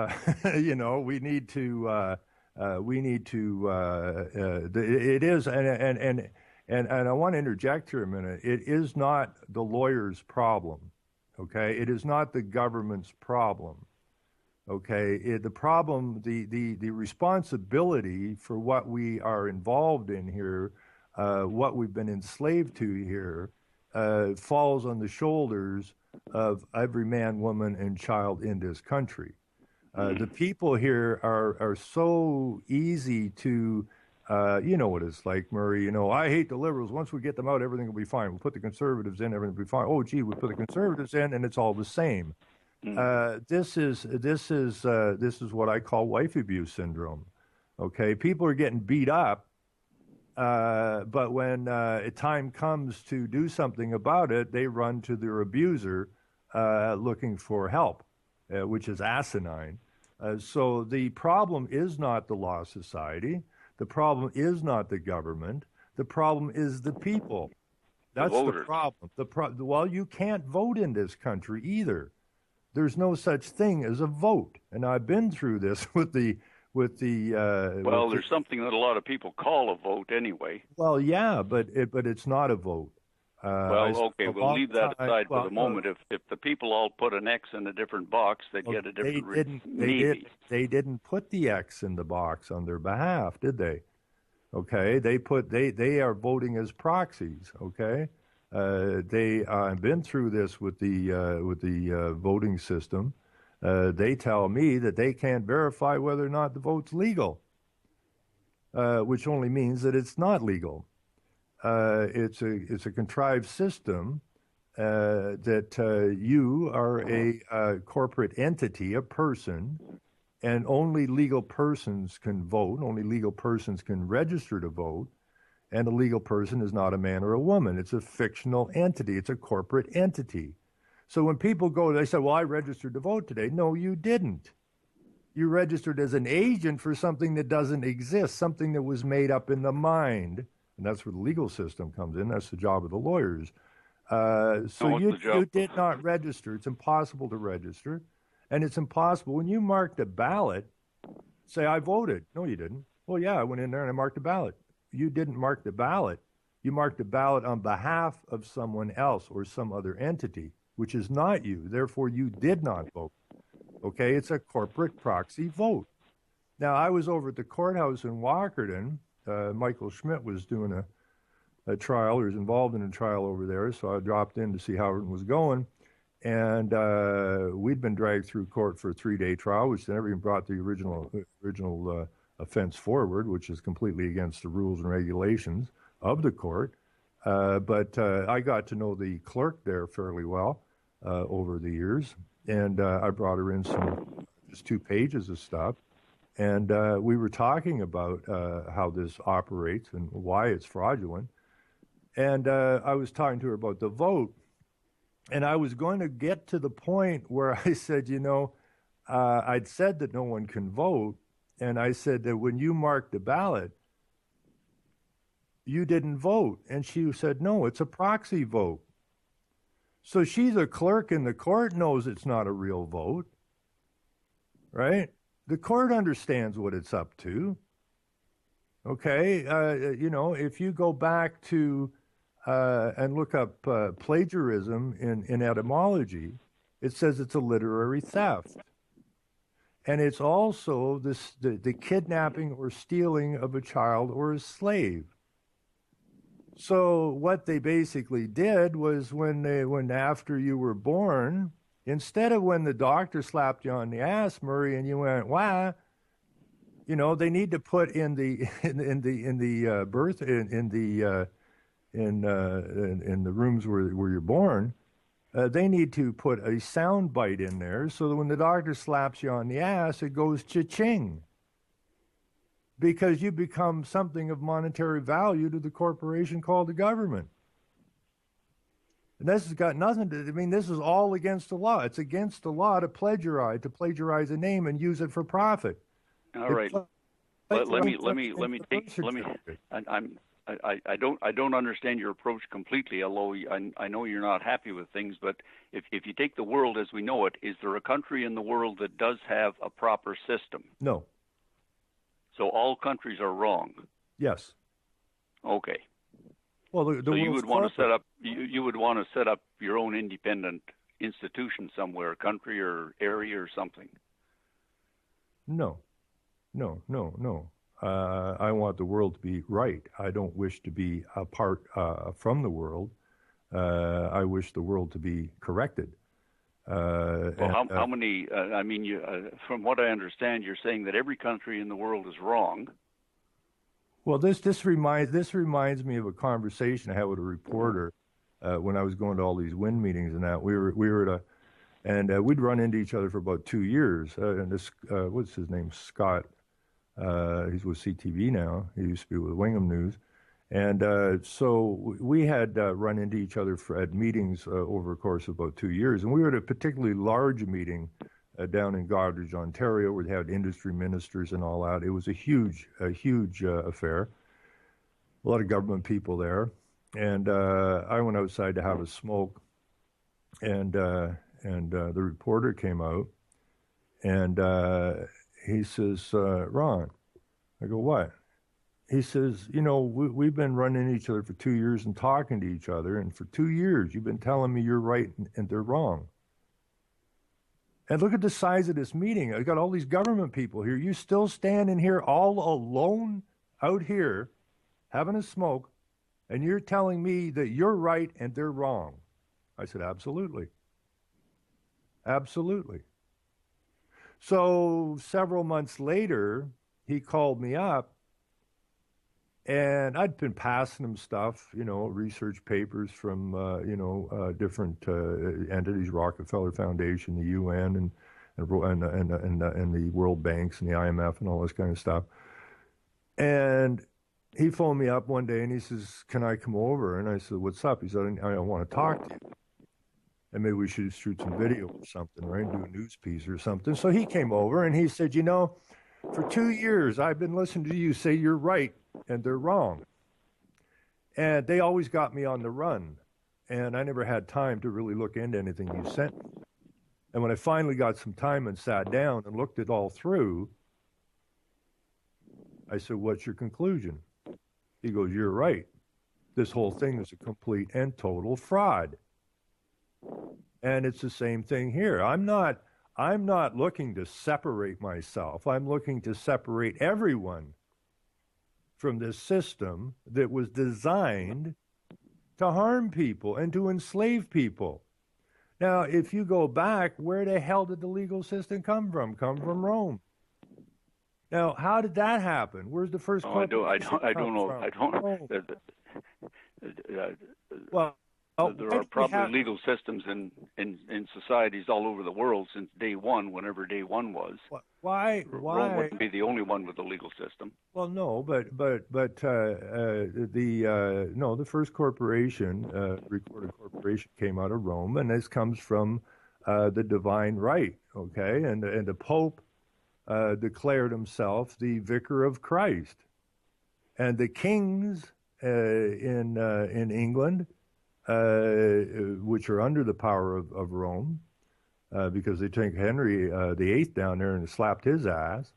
Speaker 2: need to. It is, and I want to interject here a minute. It is not the lawyer's problem, okay? It is not the government's problem. Okay, the problem, the responsibility for what we are involved in here, what we've been enslaved to here, falls on the shoulders of every man, woman, and child in this country. The people here are so easy to, you know what it's like, Murray. You know, I hate the liberals. Once we get them out, everything will be fine. We'll put the conservatives in, everything will be fine. Oh, gee, we put the conservatives in, and it's all the same. This is what I call wife abuse syndrome. Okay, people are getting beat up, but when time comes to do something about it, they run to their abuser looking for help, which is asinine. So the problem is not the Law Society. The problem is not the government. The problem is the people. That's the problem. Well, you can't vote in this country either. There's no such thing as a vote, and I've been through this with the.
Speaker 3: Well, there's something that a lot of people call a vote anyway.
Speaker 2: Well, yeah, but it's not a vote.
Speaker 3: Well, okay, we'll leave that aside for the moment. If the people all put an X in a different box, they'd get a different
Speaker 2: They didn't put the X in the box on their behalf, did they? Okay, they are voting as proxies. Okay. I've been through this with the voting system. They tell me that they can't verify whether or not the vote's legal, which only means that it's not legal. It's a contrived system that you are a corporate entity, a person, and only legal persons can vote. Only legal persons can register to vote. And a legal person is not a man or a woman. It's a fictional entity. It's a corporate entity. So when people go, they say, well, I registered to vote today. No, you didn't. You registered as an agent for something that doesn't exist, something that was made up in the mind. And that's where the legal system comes in. That's the job of the lawyers. So you did not register. It's impossible to register. And it's impossible. When you marked a ballot, say, I voted. No, you didn't. Well, yeah, I went in there and I marked a ballot. You didn't mark the ballot. You marked the ballot on behalf of someone else or some other entity, which is not you. Therefore, you did not vote. Okay, it's a corporate proxy vote. Now, I was over at the courthouse in Walkerton. Michael Schmidt was doing a trial, or was involved in a trial over there, so I dropped in to see how everything was going. And we'd been dragged through court for a 3-day trial, which never even brought the original offense forward, which is completely against the rules and regulations of the court. But I got to know the clerk there fairly well over the years, and I brought her in just 2 pages of stuff. And we were talking about how this operates and why it's fraudulent. And I was talking to her about the vote. And I was going to get to the point where I said, I'd said that no one can vote. And I said that when you marked the ballot, you didn't vote. And she said, no, it's a proxy vote. So she's a clerk in the court, knows it's not a real vote, right? The court understands what it's up to. Okay, if you go back to and look up plagiarism in etymology, it says it's a literary theft. And it's also the kidnapping or stealing of a child or a slave. So what they basically did was when after you were born, instead of when the doctor slapped you on the ass, Murray, and you went, wow, they need to put in the rooms where you're born. They need to put a sound bite in there so that when the doctor slaps you on the ass, it goes cha-ching. Because you become something of monetary value to the corporation called the government. And this has got nothing to, this is all against the law. It's against the law to plagiarize a name and use it for profit.
Speaker 3: All right. Let me take. I don't understand your approach completely, although I know you're not happy with things, but if you take the world as we know it, is there a country in the world that does have a proper system?
Speaker 2: No.
Speaker 3: So all countries are wrong?
Speaker 2: Yes.
Speaker 3: Okay.
Speaker 2: Well,
Speaker 3: so you would want to set up you would want to set up your own independent institution somewhere, country or area or something?
Speaker 2: No, no, no, no. I want the world to be right. I don't wish to be apart from the world. I wish the world to be corrected.
Speaker 3: Well, how many? I mean, from what I understand, you're saying that every country in the world is wrong.
Speaker 2: Well, this reminds me of a conversation I had with a reporter when I was going to all these WIN meetings and that we were at a and we'd run into each other for about 2 years. And this what's his name, Scott? He's with CTV now. He used to be with Wingham News. And so we had run into each other at meetings over a course of about 2 years. And we were at a particularly large meeting down in Goderich, Ontario, where they had industry ministers and all that. It was a huge affair. A lot of government people there. And I went outside to have a smoke. And the reporter came out. And he says, Ron, I go, what? He says, you know, we've been running into each other for 2 years and talking to each other. And for 2 years, you've been telling me you're right and they're wrong. And look at the size of this meeting. I got all these government people here. You still standing here all alone out here having a smoke. And you're telling me that you're right and they're wrong. I said, absolutely. Absolutely. So several months later, he called me up. And I'd been passing him stuff, you know, research papers from, different entities, Rockefeller Foundation, the UN, and the World Banks and the IMF and all this kind of stuff. And he phoned me up one day and he says, can I come over? And I said, what's up? He said, I want to talk to you. And maybe we should shoot some video or something, right? Do a news piece or something. So he came over and he said, you know, for 2 years, I've been listening to you say you're right and they're wrong. And they always got me on the run. And I never had time to really look into anything you sent me. And when I finally got some time and sat down and looked it all through, I said, what's your conclusion? He goes, you're right. This whole thing is a complete and total fraud. And it's the same thing here. I'm not looking to separate myself. I'm looking to separate everyone from this system that was designed to harm people and to enslave people. Now, if you go back, where the hell did the legal system come from? Come from Rome. Now, how did that happen? Where's the first?
Speaker 3: I don't know. Well. There are probably legal systems in societies all over the world since day one, whenever day one was.
Speaker 2: Why?
Speaker 3: Rome wouldn't be the only one with a legal system.
Speaker 2: Well, no, but the first corporation, recorded corporation, came out of Rome, and this comes from the divine right. Okay, and the Pope declared himself the vicar of Christ, and the kings in England. Which are under the power of Rome, because they took Henry VIII down there and slapped his ass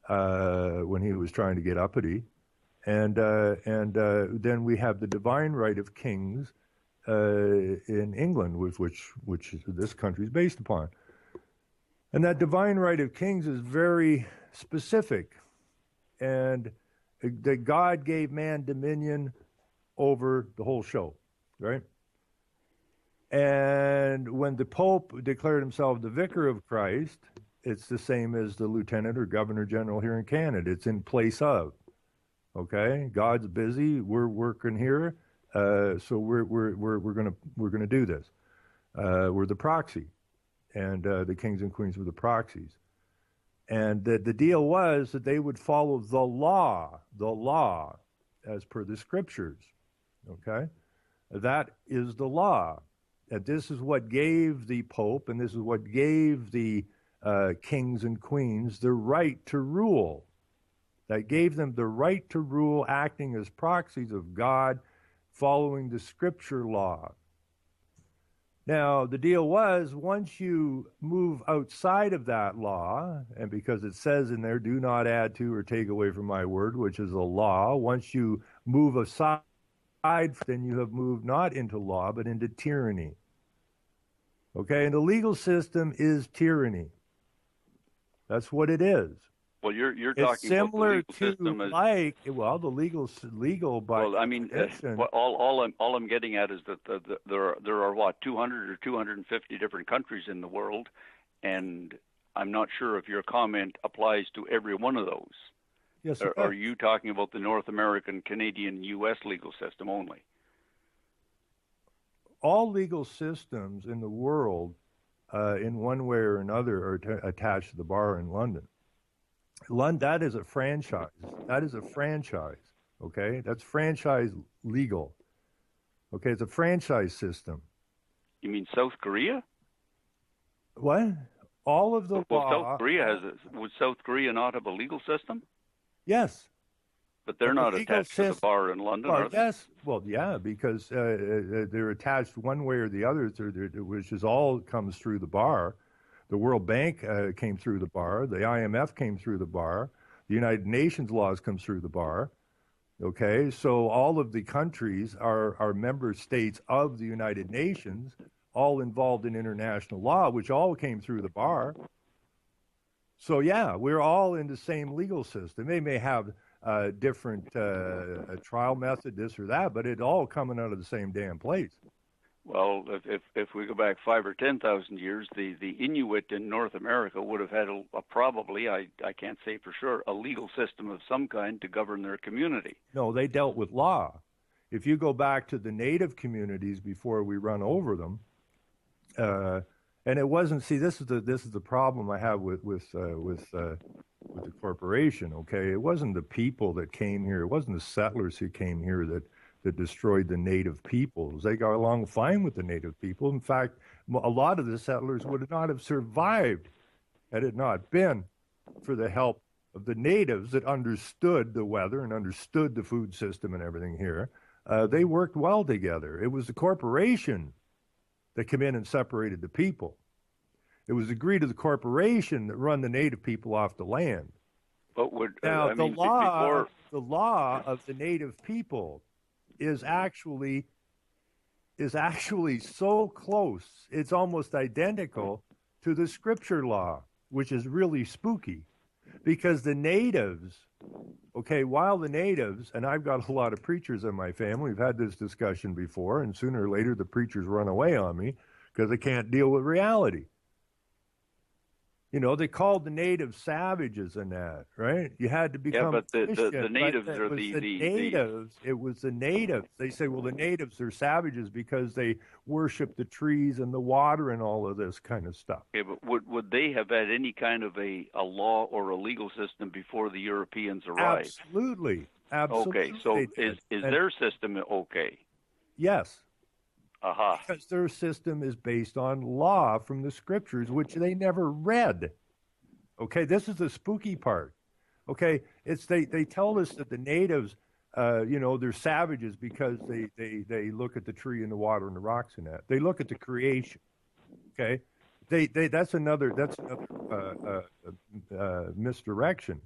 Speaker 2: when he was trying to get uppity, and then we have the divine right of kings in England, which this country is based upon, and that divine right of kings is very specific, and that God gave man dominion over the whole show. Right? And when the Pope declared himself the vicar of Christ, it's the same as the lieutenant or governor general here in Canada. It's in place of. Okay? God's busy. We're working here. So we're gonna do this. We're the proxy. And the kings and queens were the proxies. And the deal was that they would follow the law as per the scriptures. Okay? That is the law. And this is what gave the Pope, and this is what gave the kings and queens the right to rule. That gave them the right to rule, acting as proxies of God, following the scripture law. Now, the deal was, once you move outside of that law, and because it says in there, do not add to or take away from my word, which is a law, once you move aside, then you have moved not into law, but into tyranny. Okay, and the legal system is tyranny. That's what it is.
Speaker 3: Well, you're
Speaker 2: It's
Speaker 3: talking about the
Speaker 2: similar
Speaker 3: legal
Speaker 2: to
Speaker 3: system as
Speaker 2: the legal by
Speaker 3: well. I mean,
Speaker 2: definition.
Speaker 3: all I'm getting at is that there are what 200 or 250 different countries in the world, and I'm not sure if your comment applies to every one of those.
Speaker 2: Yes,
Speaker 3: Or are you talking about the North American, Canadian, U.S. legal system only?
Speaker 2: All legal systems in the world, in one way or another, are attached to the bar in London. That is a franchise. That is a franchise. Okay, that's franchise legal. Okay, it's a franchise system.
Speaker 3: You mean South Korea?
Speaker 2: What? All of the
Speaker 3: well,
Speaker 2: law.
Speaker 3: South Korea would South Korea not have a legal system?
Speaker 2: Yes.
Speaker 3: But they're not attached to the bar in London, are they?
Speaker 2: Yes. Well, yeah, because they're attached one way or the other, which is all comes through the bar. The World Bank came through the bar. The IMF came through the bar. The United Nations laws come through the bar. Okay, so all of the countries are member states of the United Nations, all involved in international law, which all came through the bar. So, yeah, we're all in the same legal system. They may have different trial method, this or that, but it's all coming out of the same damn place.
Speaker 3: Well, if we go back 5,000 or 10,000 years, the Inuit in North America would have had a probably, I can't say for sure, a legal system of some kind to govern their community. No,
Speaker 2: they dealt with law. If you go back to the native communities before we run over them, and it wasn't. See, this is the problem I have with the corporation. Okay, it wasn't the people that came here. It wasn't the settlers who came here that destroyed the native peoples. They got along fine with the native people. In fact, a lot of the settlers would not have survived had it not been for the help of the natives that understood the weather and understood the food system and everything here. They worked well together. It was the corporation that came in and separated the people. It was the greed of the corporation that run the native people off the land.
Speaker 3: But
Speaker 2: the law of the native people is actually so close, it's almost identical to the scripture law, which is really spooky, because the natives, while the natives, and I've got a lot of preachers in my family, we've had this discussion before, and sooner or later the preachers run away on me because they can't deal with reality. You know, they called the natives savages and that, right? You had to become
Speaker 3: Christian. The natives are
Speaker 2: the natives. It was the natives. They say, well, the natives are savages because they worship the trees and the water and all of this kind of stuff.
Speaker 3: Okay, but would they have had any kind of a law or a legal system before the Europeans arrived?
Speaker 2: Absolutely.
Speaker 3: Okay, so is their system okay?
Speaker 2: Yes.
Speaker 3: Because
Speaker 2: their system is based on law from the scriptures, which they never read. Okay, this is the spooky part. Okay, it's they tell us that the natives, they're savages because they look at the tree and the water and the rocks and that. They look at the creation. Okay, that's another misdirection.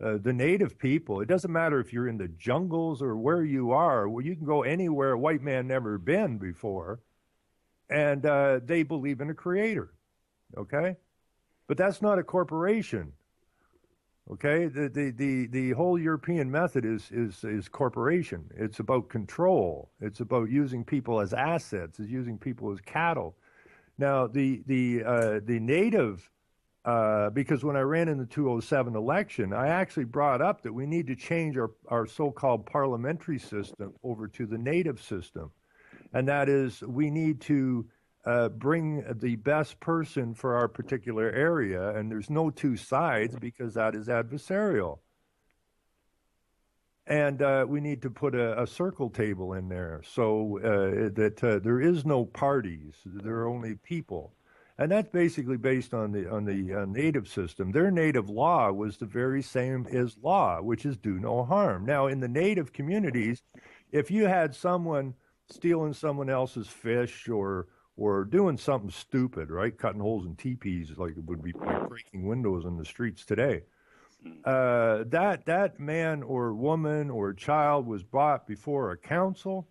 Speaker 2: The native people, it doesn't matter if you're in the jungles or where you are, well, you can go anywhere a white man never been before, and they believe in a creator, okay? But that's not a corporation, okay? The whole European method is corporation. It's about control. It's about using people as assets. It's using people as cattle. Now, the native... because when I ran in the 2007 election, I actually brought up that we need to change our so-called parliamentary system over to the native system. And that is, we need to bring the best person for our particular area. And there's no two sides because that is adversarial. And we need to put a circle table in there so that there is no parties. There are only people. And that's basically based on the native system. Their native law was the very same as law, which is do no harm. Now, in the native communities, if you had someone stealing someone else's fish or doing something stupid, right, cutting holes in teepees like it would be breaking windows in the streets today, that man or woman or child was brought before a council,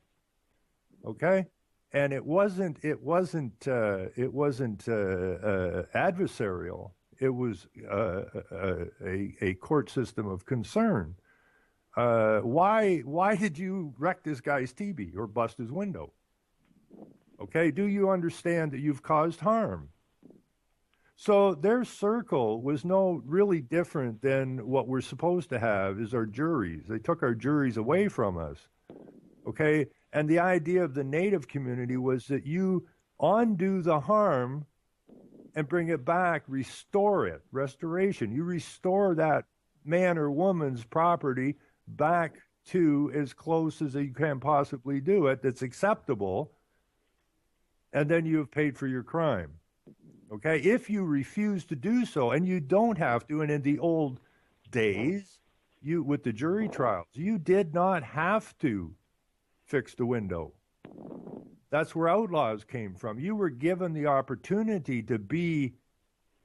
Speaker 2: okay? And it wasn't adversarial. it was a court system of concern. Why did you wreck this guy's TV or bust his window? Okay, do you understand that you've caused harm? So their circle was no really different than what we're supposed to have is our juries. They took our juries away from us. Okay, and the idea of the Native community was that you undo the harm and bring it back, restore it, restoration. You restore that man or woman's property back to as close as you can possibly do it that's acceptable, and then you have paid for your crime. Okay, if you refuse to do so, and you don't have to, and in the old days, you with the jury trials, you did not have to fix the window. That's where outlaws came from. You were given the opportunity to be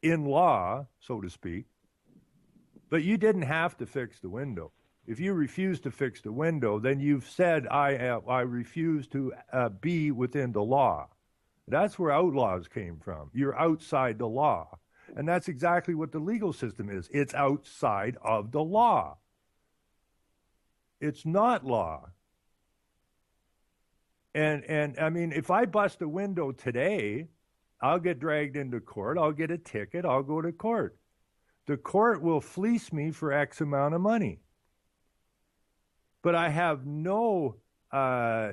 Speaker 2: in law, so to speak, but you didn't have to fix the window. If you refuse to fix the window, then you've said, I refuse to be within the law. That's where outlaws came from. You're outside the law. And that's exactly what the legal system is. It's outside of the law. It's not law. And I mean, if I bust a window today, I'll get dragged into court. I'll get a ticket. I'll go to court. The court will fleece me for X amount of money. But I have no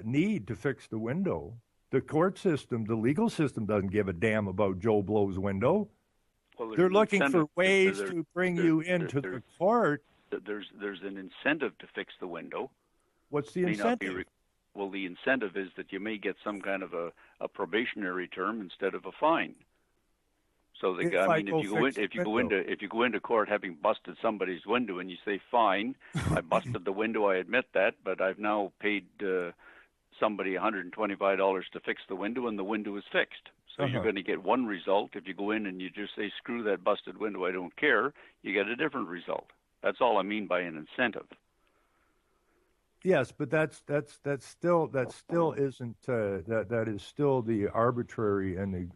Speaker 2: need to fix the window. The court system, the legal system doesn't give a damn about Joe Blow's window. Well, they're looking for ways to bring you into the court.
Speaker 3: There's an incentive to fix the window.
Speaker 2: What's the incentive?
Speaker 3: Well, the incentive is that you may get some kind of a probationary term instead of a fine. So if you go into court having busted somebody's window and you say, fine, I busted the window, I admit that, but I've now paid somebody $125 to fix the window, and the window is fixed. So you're going to get one result. If you go in and you just say, screw that busted window, I don't care, you get a different result. That's all I mean by an incentive.
Speaker 2: Yes, but that still isn't that is still the arbitrary and the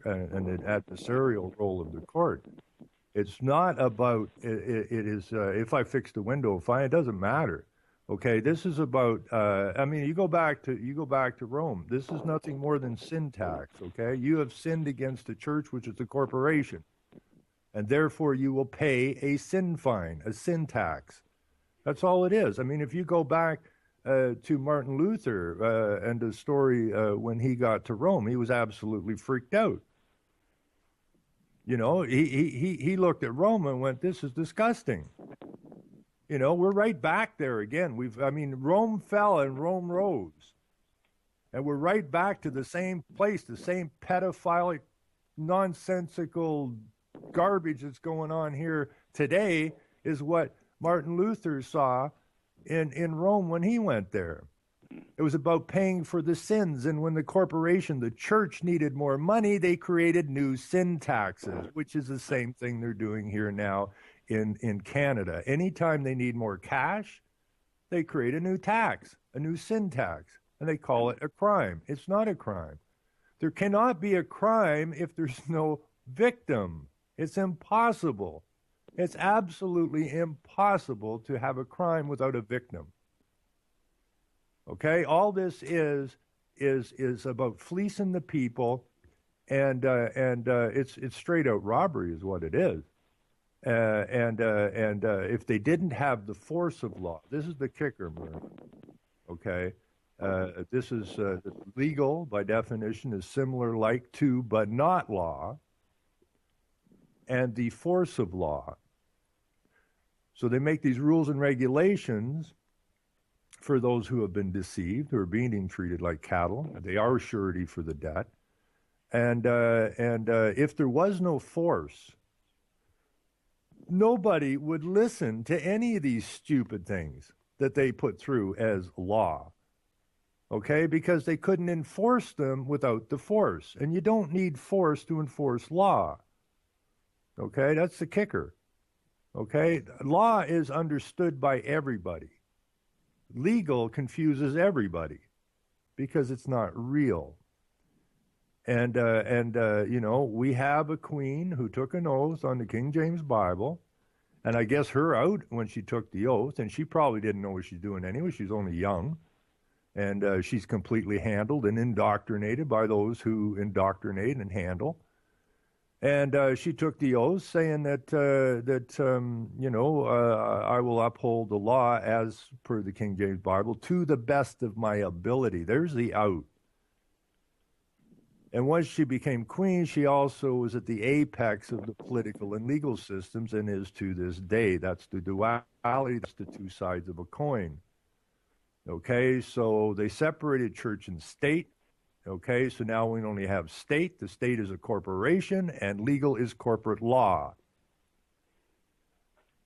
Speaker 2: adversarial role of the court. It's not about it is if I fix the window, fine. It doesn't matter. Okay, this is about. I mean, you go back to Rome. This is nothing more than sin tax. Okay, you have sinned against the church, which is a corporation, and therefore you will pay a sin fine, a sin tax. That's all it is. I mean, if you go back to Martin Luther and the story when he got to Rome, he was absolutely freaked out. You know, he looked at Rome and went, "This is disgusting." You know, we're right back there again. Rome fell and Rome rose. And we're right back to the same place, the same pedophilic, nonsensical garbage that's going on here today is what Martin Luther saw in Rome when he went there. It was about paying for the sins. And when the corporation, the church, needed more money, they created new sin taxes, which is the same thing they're doing here now in Canada. Anytime they need more cash, they create a new tax, a new sin tax, and they call it a crime. It's not a crime. There cannot be a crime if there's no victim. It's impossible. It's absolutely impossible to have a crime without a victim. Okay? All this is about fleecing the people, and it's straight out robbery is what it is. And if they didn't have the force of law, this is the kicker, Murray. Okay, this is legal by definition is similar, like to, but not law, and the force of law. So they make these rules and regulations for those who have been deceived, who are being treated like cattle. They are surety for the debt, and if there was no force, nobody would listen to any of these stupid things that they put through as law, okay? Because they couldn't enforce them without the force. And you don't need force to enforce law, okay? That's the kicker, okay? Law is understood by everybody. Legal confuses everybody because it's not real. You know, we have a queen who took an oath on the King James Bible, and I guess her out when she took the oath, and she probably didn't know what she's doing anyway. She's only young, and she's completely handled and indoctrinated by those who indoctrinate and handle. And she took the oath, saying that I will uphold the law as per the King James Bible to the best of my ability. There's the out. And once she became queen, she also was at the apex of the political and legal systems, and is to this day. That's the duality. That's the two sides of a coin. Okay, so they separated church and state. Okay, so now we only have state. The state is a corporation, and legal is corporate law.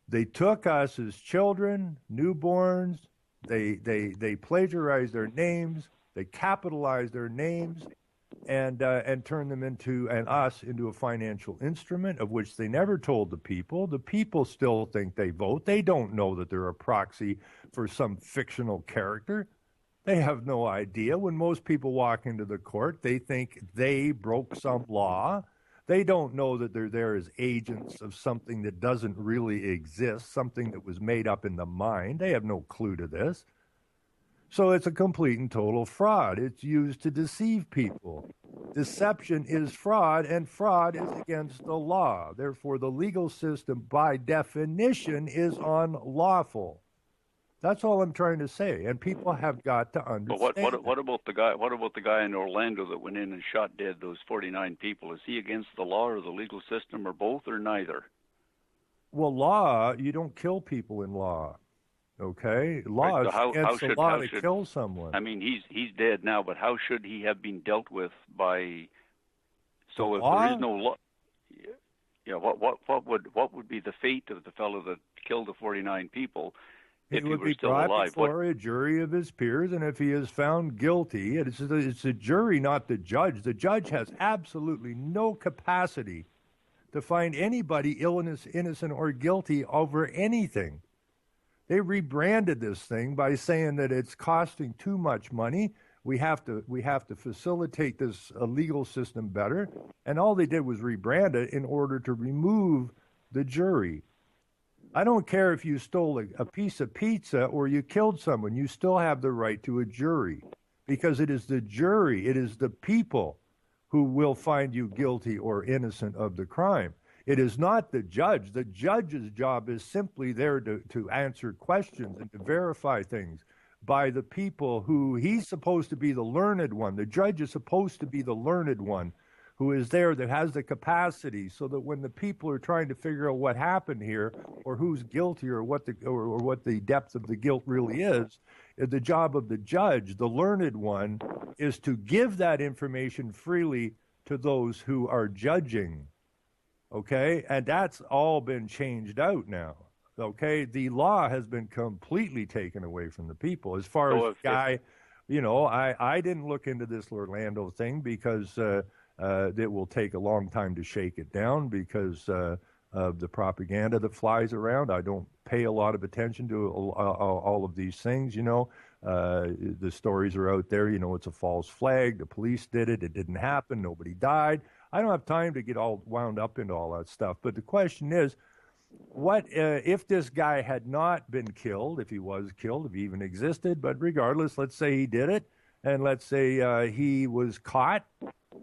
Speaker 2: They took us as children, newborns. They plagiarized their names. They capitalized their names, and turned them into us into a financial instrument of which they never told the people. The people still think they vote. They don't know that they're a proxy for some fictional character. They have no idea. When most people walk into the court, they think they broke some law. They don't know that they're there as agents of something that doesn't really exist, something that was made up in the mind. They have no clue to this. So it's a complete and total fraud. It's used to deceive people. Deception is fraud, and fraud is against the law. Therefore, the legal system, by definition, is unlawful. That's all I'm trying to say, and people have got to understand.
Speaker 3: But what about the guy? What about the guy in Orlando that went in and shot dead those 49 people? Is he against the law or the legal system, or both, or neither?
Speaker 2: Well, law, you don't kill people in law. Okay, law is against the law to kill someone.
Speaker 3: I mean, he's dead now, but how should he have been dealt with by? So if
Speaker 2: law?
Speaker 3: There is no law, yeah, what would be the fate of the fellow that killed the 49 people?
Speaker 2: He would be brought before a jury of his peers, and if he is found guilty, it's the jury, not the judge. The judge has absolutely no capacity to find anybody innocent or guilty over anything. They rebranded this thing by saying that it's costing too much money. We have to facilitate this legal system better, and all they did was rebrand it in order to remove the jury. I don't care if you stole a piece of pizza or you killed someone. You still have the right to a jury, because it is the jury, it is the people who will find you guilty or innocent of the crime. It is not the judge. The judge's job is simply there to answer questions and to verify things by the people who he's supposed to be the learned one. The judge is supposed to be the learned one who is there, that has the capacity, so that when the people are trying to figure out what happened here, or who's guilty, or what the depth of the guilt really is, the job of the judge, the learned one, is to give that information freely to those who are judging. Okay, and that's all been changed out now. Okay, the law has been completely taken away from the people. As far as the guy, I didn't look into this Orlando thing because it will take a long time to shake it down because of the propaganda that flies around. I don't pay a lot of attention to all of these things. The stories are out there. It's a false flag. The police did it. It didn't happen. Nobody died. I don't have time to get all wound up into all that stuff. But the question is, what if this guy had not been killed, if he was killed, if he even existed, but regardless, let's say he did it, and let's say he was caught,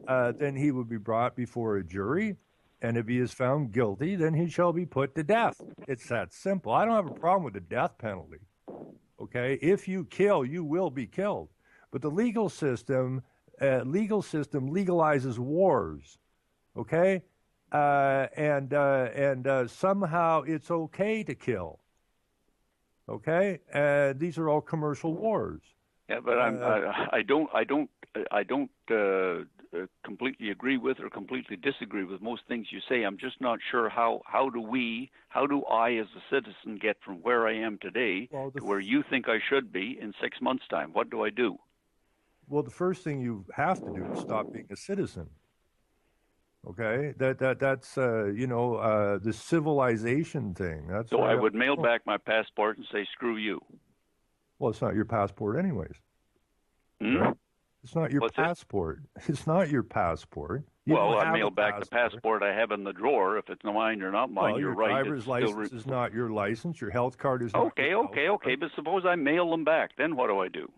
Speaker 2: then he would be brought before a jury, and if he is found guilty, then he shall be put to death. It's that simple. I don't have a problem with the death penalty. Okay? If you kill, you will be killed. But the legal system legalizes wars. Okay? And somehow it's okay to kill. Okay? These are all commercial wars.
Speaker 3: Yeah, but I don't completely agree with or completely disagree with most things you say. I'm just not sure how do I as a citizen get from where I am today to where you think I should be in 6 months' time? What do I do?
Speaker 2: Well, the first thing you have to do is stop being a citizen. Okay, that's the civilization thing.
Speaker 3: So I would mail back my passport and say, "Screw you."
Speaker 2: Well, it's not your passport, anyways.
Speaker 3: Mm-hmm.
Speaker 2: Right? It's not your passport. It's not your passport.
Speaker 3: Well, I mail back the passport I have in the drawer. If it's mine or not mine, you're right.
Speaker 2: Your driver's license is not your license. Your health card is not
Speaker 3: your health card. Okay. But suppose I mail them back. Then what do I do?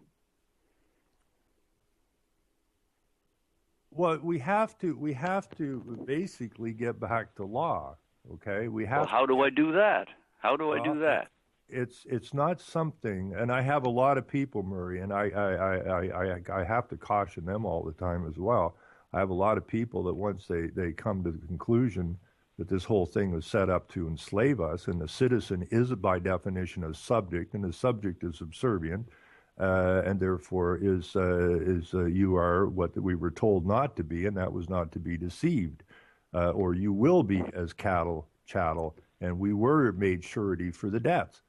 Speaker 2: Well, we have to basically get back to law. Okay, we have.
Speaker 3: Well, how do I do that? How do I do that?
Speaker 2: It's not something, and I have a lot of people, Murray, and I have to caution them all the time as well. I have a lot of people that once they come to the conclusion that this whole thing was set up to enslave us, and the citizen is by definition a subject, and the subject is subservient, and therefore you are what we were told not to be, and that was not to be deceived, or you will be as chattel, and we were made surety for the debts.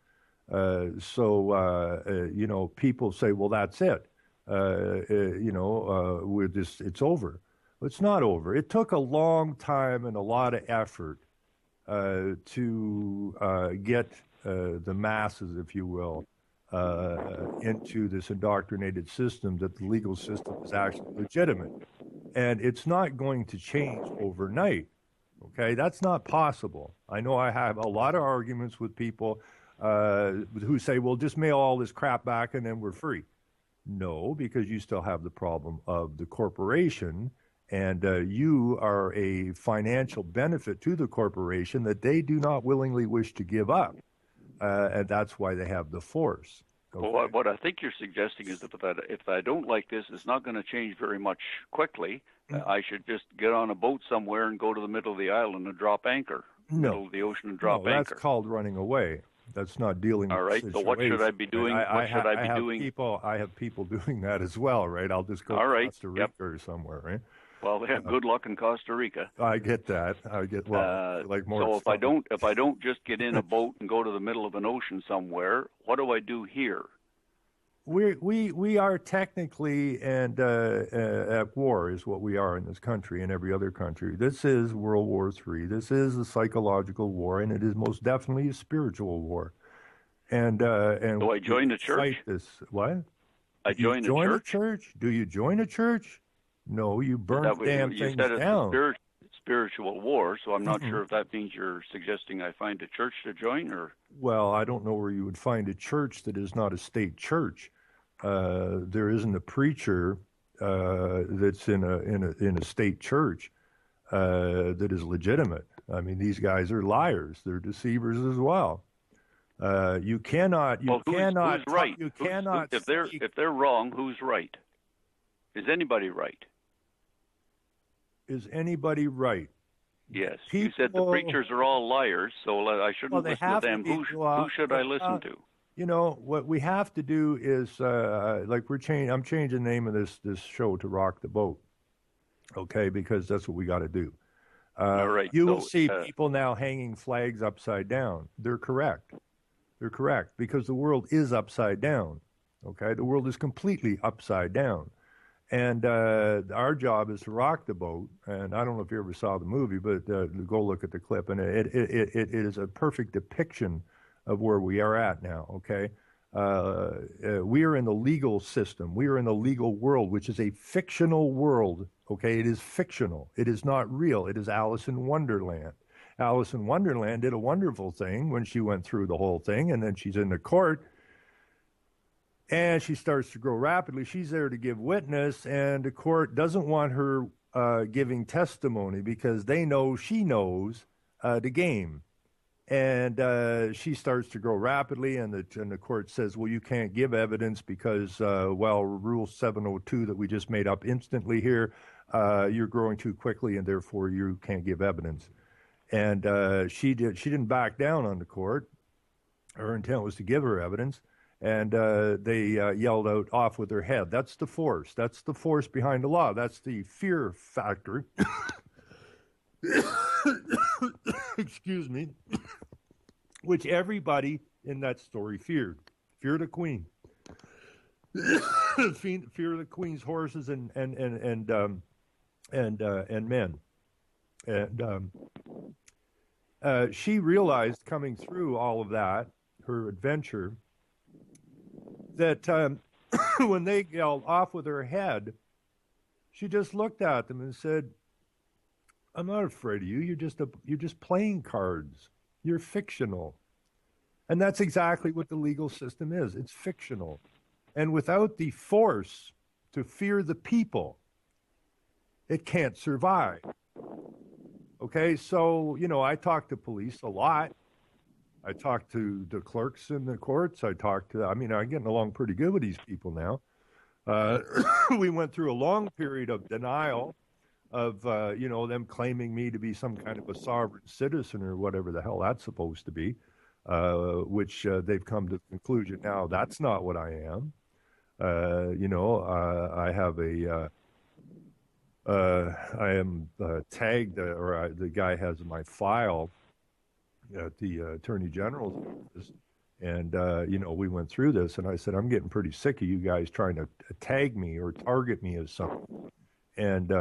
Speaker 2: People say, well, that's it. It's over. It's not over. It took a long time and a lot of effort to get the masses, if you will, into this indoctrinated system that the legal system is actually legitimate. And it's not going to change overnight. Okay, that's not possible. I know I have a lot of arguments with people who say, well, just mail all this crap back and then we're free. No, because you still have the problem of the corporation, and you are a financial benefit to the corporation that they do not willingly wish to give up. And that's why they have the force. Okay?
Speaker 3: Well, what I think you're suggesting is that if I don't like this, it's not going to change very much quickly. I should just get on a boat somewhere and go to the middle of the island and drop anchor. Middle of the ocean and drop anchor.
Speaker 2: That's called running away. That's not dealing with the situation.
Speaker 3: So what should I be doing? I
Speaker 2: have people doing that as well, right? I'll just go to Costa Rica or somewhere, right?
Speaker 3: Well, good luck in Costa Rica.
Speaker 2: I get that. Like more.
Speaker 3: So if I don't just get in a boat and go to the middle of an ocean somewhere, what do I do here?
Speaker 2: We are technically at war is what we are in this country and every other country. This is World War III. This is a psychological war, and it is most definitely a spiritual war. And
Speaker 3: do I join the church?
Speaker 2: Fight this. What?
Speaker 3: I join a
Speaker 2: church. Do you join a church? No, you burn damn things down.
Speaker 3: It's a spiritual war, so I'm not sure if that means you're suggesting I find a church to join, or.
Speaker 2: Well, I don't know where you would find a church that is not a state church. There isn't a preacher that's in a state church that is legitimate. I mean, these guys are liars. They're deceivers as well. You cannot.
Speaker 3: Who's right? If they're wrong, who's right? Is anybody right?
Speaker 2: Is anybody right?
Speaker 3: Yes. You said the preachers are all liars, so I shouldn't listen to them. Who should I listen to?
Speaker 2: You know, what we have to do is, I'm changing the name of this show to Rock the Boat, okay, because that's what we got to do.
Speaker 3: All right.
Speaker 2: You will see people now hanging flags upside down. They're correct, because the world is upside down, okay? The world is completely upside down. And our job is to rock the boat. And I don't know if you ever saw the movie, but go look at the clip. And it is a perfect depiction of where we are at now, okay? We are in the legal system. We are in the legal world, which is a fictional world, okay? It is fictional. It is not real. It is Alice in Wonderland. Alice in Wonderland did a wonderful thing when she went through the whole thing, and then she's in the court, and she starts to grow rapidly. She's there to give witness, and the court doesn't want her giving testimony because they know she knows the game. And she starts to grow rapidly, and the court says, well, you can't give evidence because, Rule 702 that we just made up instantly here, you're growing too quickly, and therefore you can't give evidence. And she didn't back down on the court. Her intent was to give her evidence, and they yelled out, off with her head. That's the force. That's the force behind the law. That's the fear factor. Excuse me. Which everybody in that story feared. Feared the queen. Fear of the queen's horses and men. And she realized coming through all of that, her adventure, that when they yelled off with her head, She just looked at them and said, "I'm not afraid of you. You're just playing cards. You're fictional." And that's exactly what the legal system is. It's fictional. And without the force to fear the people, it can't survive. Okay, so, I talk to police a lot. I talk to the clerks in the courts. I'm getting along pretty good with these people now. We went through a long period of denial of, them claiming me to be some kind of a sovereign citizen or whatever the hell that's supposed to be, which they've come to the conclusion now that's not what I am. I have I am tagged, the guy has my file at the Attorney General's office. And, we went through this, and I said, I'm getting pretty sick of you guys trying to tag me or target me as something. And,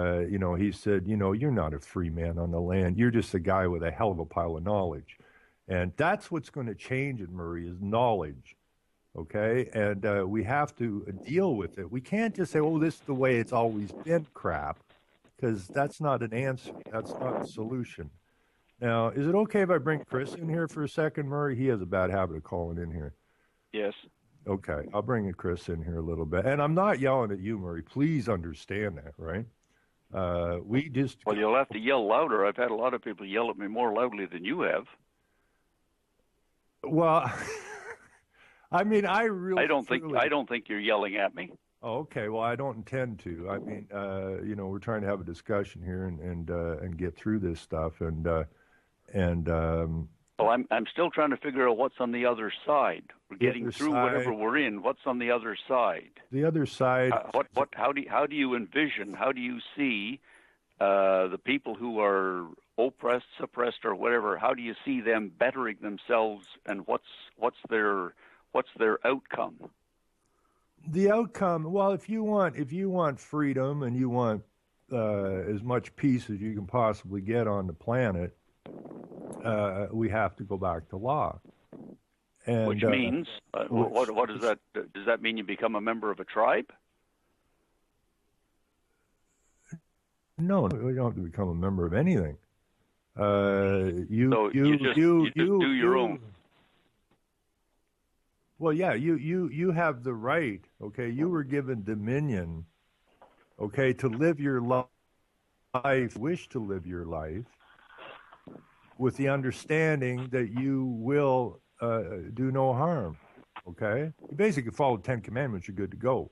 Speaker 2: he said, you're not a free man on the land. You're just a guy with a hell of a pile of knowledge. And that's what's going to change it, Murray, is knowledge. Okay? And we have to deal with it. We can't just say, oh, this is the way it's always been crap, because that's not an answer. That's not a solution. Now, is it okay if I bring Chris in here for a second, Murray? He has a bad habit of calling in here.
Speaker 3: Yes.
Speaker 2: Okay, I'll bring Chris in here a little bit. And I'm not yelling at you, Murray. Please understand that, right?
Speaker 3: Well, you'll have to yell louder. I've had a lot of people yell at me more loudly than you have.
Speaker 2: Well, I mean, I don't
Speaker 3: think you're yelling at me.
Speaker 2: Oh, okay. Well, I don't intend to. I mean, we're trying to have a discussion here and get through this stuff.
Speaker 3: Well, I'm still trying to figure out what's on the other side. We're getting through whatever we're in. What's on the other side?
Speaker 2: The other side.
Speaker 3: How do you envision? How do you see the people who are oppressed, suppressed, or whatever? How do you see them bettering themselves? And what's their outcome?
Speaker 2: The outcome. Well, if you want freedom and you want as much peace as you can possibly get on the planet, we have to go back to law. And,
Speaker 3: which means, what does that? Does that mean you become a member of a tribe?
Speaker 2: No, you don't have to become a member of anything. You just
Speaker 3: do your own.
Speaker 2: Well, yeah, you have the right. Okay, you were given dominion. Okay, to live your life, wish to live your life, with the understanding that you will do no harm. Okay, you basically follow the 10 Commandments, you're good to go.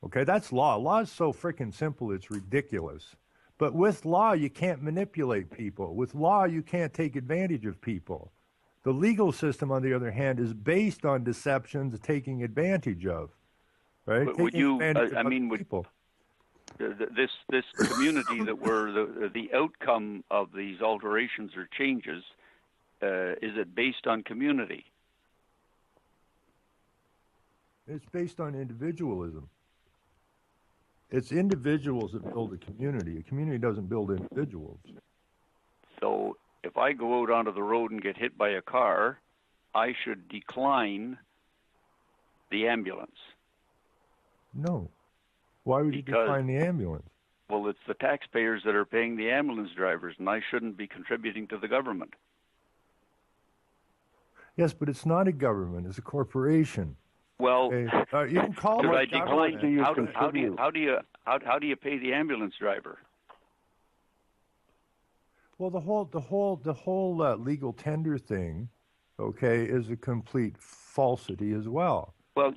Speaker 2: Okay, that's law. Law is so freaking simple, it's ridiculous. But with law, you can't manipulate people. With law, you can't take advantage of people. The legal system, on the other hand, is based on deceptions, taking advantage of. Right?
Speaker 3: Would you? People. This community that the outcome of these alterations or changes, is it based on community?
Speaker 2: It's based on individualism. It's individuals that build a community. A community doesn't build individuals.
Speaker 3: So if I go out onto the road and get hit by a car, I should decline the ambulance.
Speaker 2: No. Why would you decline the ambulance?
Speaker 3: Well, it's the taxpayers that are paying the ambulance drivers, and I shouldn't be contributing to the government.
Speaker 2: Yes, but it's not a government. It's a corporation.
Speaker 3: Well,
Speaker 2: you can call it.
Speaker 3: I decline. How do you pay the ambulance driver?
Speaker 2: Well, the whole legal tender thing, okay, is a complete falsity as well.
Speaker 3: Well,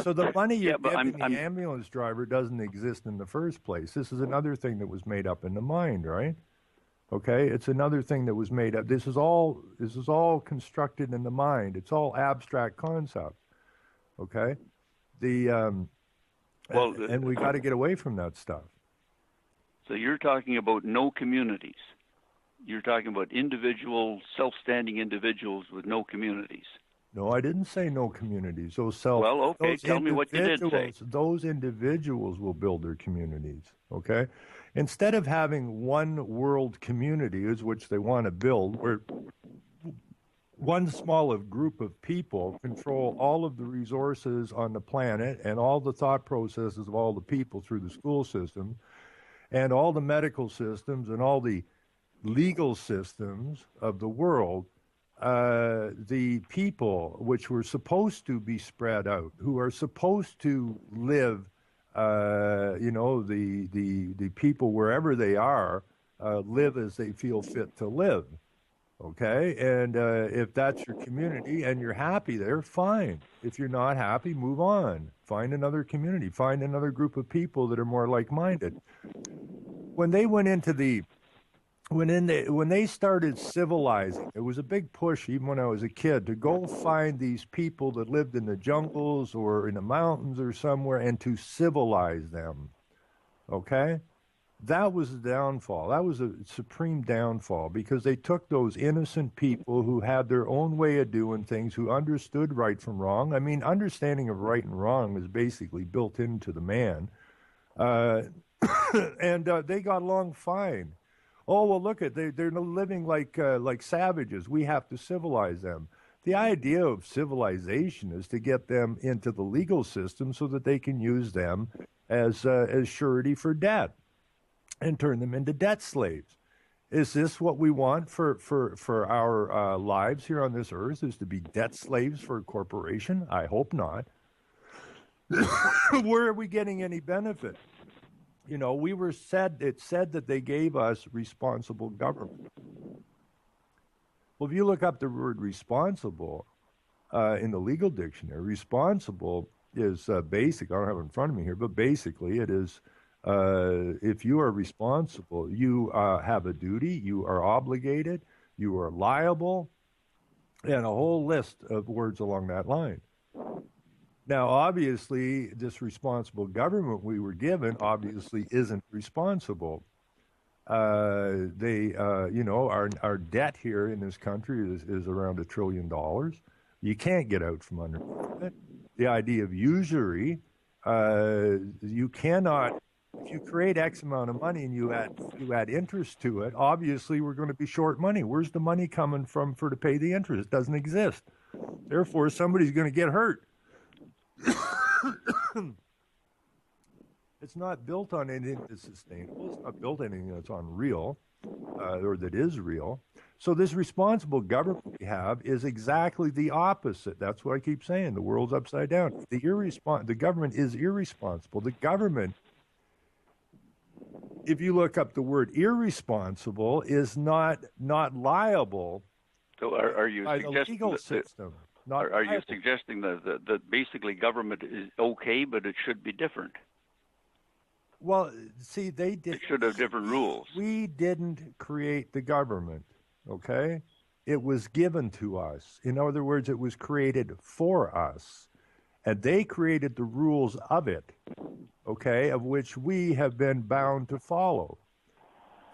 Speaker 2: so the money you're giving the ambulance driver doesn't exist in the first place. This is another thing that was made up in the mind, right? Okay, it's another thing that was made up. This is all constructed in the mind. It's all abstract concepts. Okay, and we got to get away from that stuff.
Speaker 3: So you're talking about no communities. You're talking about individual, self-standing individuals with no communities.
Speaker 2: No, I didn't say no communities.
Speaker 3: Tell me what you did say.
Speaker 2: Those individuals will build their communities, okay? Instead of having one world community, which they want to build, where one small group of people control all of the resources on the planet and all the thought processes of all the people through the school system, And all the medical systems and all the legal systems of the world, the people which were supposed to be spread out, who are supposed to live, the people wherever they are, live as they feel fit to live. Okay, and if that's your community and you're happy there, fine. If you're not happy, move on. Find another community. Find another group of people that are more like-minded. When they went into when they started civilizing, it was a big push, even when I was a kid, to go find these people that lived in the jungles or in the mountains or somewhere and to civilize them. Okay? That was the downfall. That was a supreme downfall, because they took those innocent people who had their own way of doing things, who understood right from wrong. I mean, understanding of right and wrong is basically built into the man. And they got along fine. Oh, well, look at they're living like savages. We have to civilize them. The idea of civilization is to get them into the legal system so that they can use them as surety for debt and turn them into debt slaves. Is this what we want for our lives here on this earth, is to be debt slaves for a corporation? I hope not. Where are we getting any benefit? It said that they gave us responsible government. Well, if you look up the word responsible in the legal dictionary, responsible is basic. I don't have it in front of me here, but basically it is, if you are responsible, you have a duty, you are obligated, you are liable, and a whole list of words along that line. Now, obviously, this responsible government we were given obviously isn't responsible. Our debt here in this country is around $1 trillion. You can't get out from under it. The idea of usury, you cannot. If you create X amount of money and you add interest to it, obviously we're going to be short money. Where's the money coming from to pay the interest? It doesn't exist. Therefore, somebody's going to get hurt. It's not built on anything that's sustainable. It's not built on anything that's unreal or that is real. So this responsible government we have is exactly the opposite. That's what I keep saying. The world's upside down. The government is irresponsible. The government, if you look up the word irresponsible, is not liable.
Speaker 3: So are you
Speaker 2: by the legal system?
Speaker 3: Are you suggesting that basically government is okay, but it should be different?
Speaker 2: Well, see, they did.
Speaker 3: It should have different rules.
Speaker 2: We didn't create the government, okay? It was given to us. In other words, it was created for us. And they created the rules of it, okay, of which we have been bound to follow.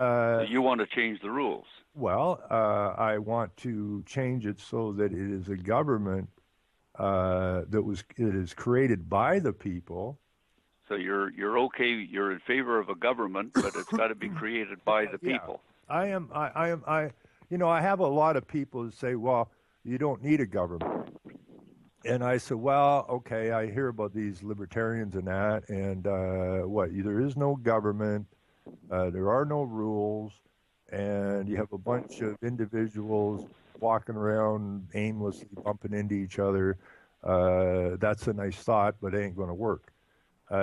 Speaker 3: You want to change the rules?
Speaker 2: Well, I want to change it so that it is a government it is created by the people.
Speaker 3: So you're okay. You're in favor of a government, but it's got to be created by the people.
Speaker 2: I am. I have a lot of people who say, "Well, you don't need a government," and I said, "Well, okay. I hear about these libertarians and that, and there is no government, there are no rules, and you have a bunch of individuals walking around aimlessly bumping into each other. That's a nice thought, but it ain't going to work."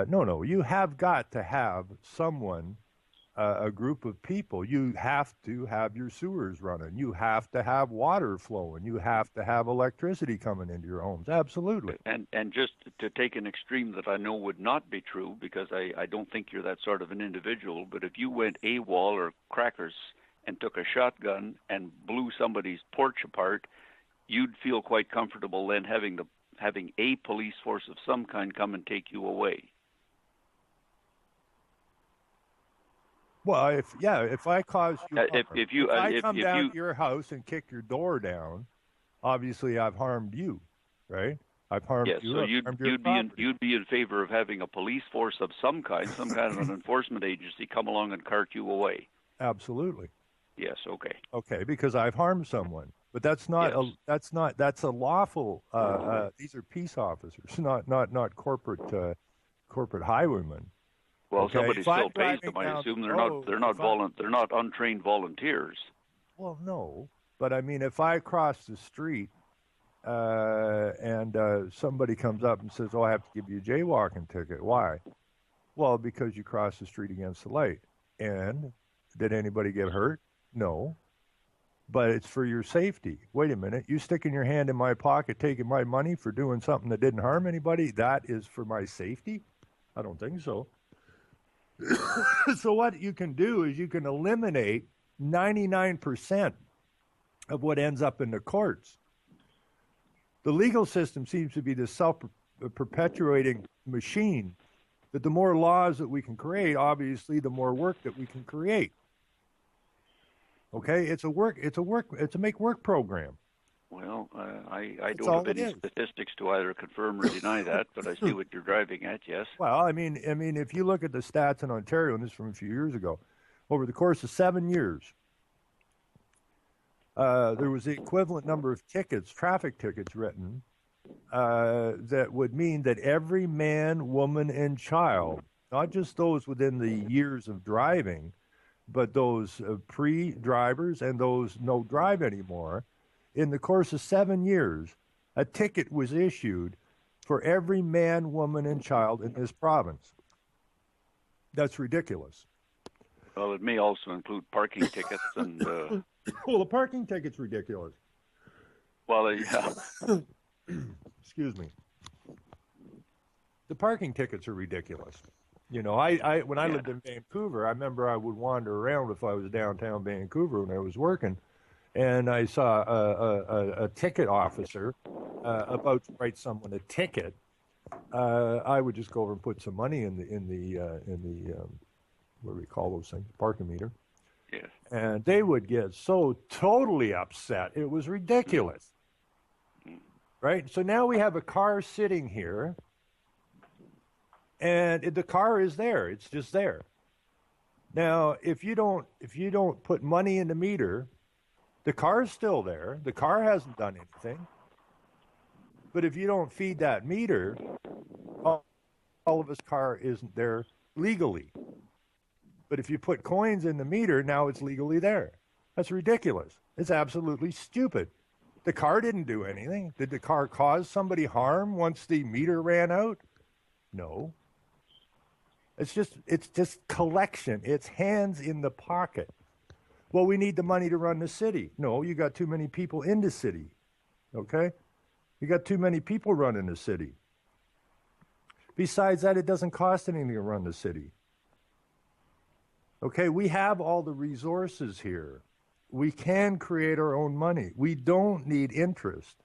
Speaker 2: No, you have got to have someone, a group of people. You have to have your sewers running. You have to have water flowing. You have to have electricity coming into your homes. Absolutely.
Speaker 3: And just to take an extreme that I know would not be true, because I don't think you're that sort of an individual, but if you went AWOL or crackers and took a shotgun and blew somebody's porch apart, you'd feel quite comfortable then having a police force of some kind come and take you away.
Speaker 2: Well, if I cause you harm, if I come down to your house and kick your door down, obviously I've harmed you, right? I've harmed you.
Speaker 3: Yes, so you'd be in favor of having a police force of some kind of an enforcement agency come along and cart you away.
Speaker 2: Absolutely.
Speaker 3: Yes. Okay.
Speaker 2: Okay, because I've harmed someone, but that's not that's a lawful. These are peace officers, not corporate highwaymen.
Speaker 3: Well,
Speaker 2: okay?
Speaker 3: somebody still pays them. I assume they're not untrained volunteers.
Speaker 2: Well, no, but I mean, if I cross the street and somebody comes up and says, "Oh, I have to give you a jaywalking ticket," why? Well, because you crossed the street against the light. And did anybody get hurt? No. But it's for your safety. Wait a minute. You sticking your hand in my pocket, taking my money for doing something that didn't harm anybody, that is for my safety? I don't think so. So what you can do is you can eliminate 99% of what ends up in the courts. The legal system seems to be this self-perpetuating machine that the more laws that we can create, obviously, the more work that we can create. Okay, it's a make work program.
Speaker 3: Well, I don't have any statistics to either confirm or deny that, but I see what you're driving at. Yes.
Speaker 2: Well, I mean, if you look at the stats in Ontario, and this is from a few years ago, over the course of 7 years, there was the equivalent number of tickets, traffic tickets, written that would mean that every man, woman, and child, not just those within the years of driving, but those pre-drivers and those no drive anymore, in the course of 7 years, a ticket was issued for every man, woman, and child in this province. That's ridiculous.
Speaker 3: Well, it may also include parking tickets and...
Speaker 2: Well, the parking ticket's ridiculous.
Speaker 3: Well, yeah.
Speaker 2: Excuse me. The parking tickets are ridiculous. You know, when I lived in Vancouver, I remember I would wander around if I was downtown Vancouver when I was working, and I saw a ticket officer about to write someone a ticket. I would just go over and put some money in the what do we call those things? Parking meter.
Speaker 3: Yes.
Speaker 2: And they would get so totally upset. It was ridiculous. Right? So now we have a car sitting here, and the car is there. It's just there. Now, if you don't put money in the meter, the car is still there. The car hasn't done anything. But if you don't feed that meter, all of his car isn't there legally. But if you put coins in the meter, now it's legally there. That's ridiculous. It's absolutely stupid. The car didn't do anything. Did the car cause somebody harm once the meter ran out? No. It's just collection. It's hands in the pocket. Well, we need the money to run the city. No, you got too many people in the city. Okay? You got too many people running the city. Besides that, it doesn't cost anything to run the city. Okay, we have all the resources here. We can create our own money. We don't need interest.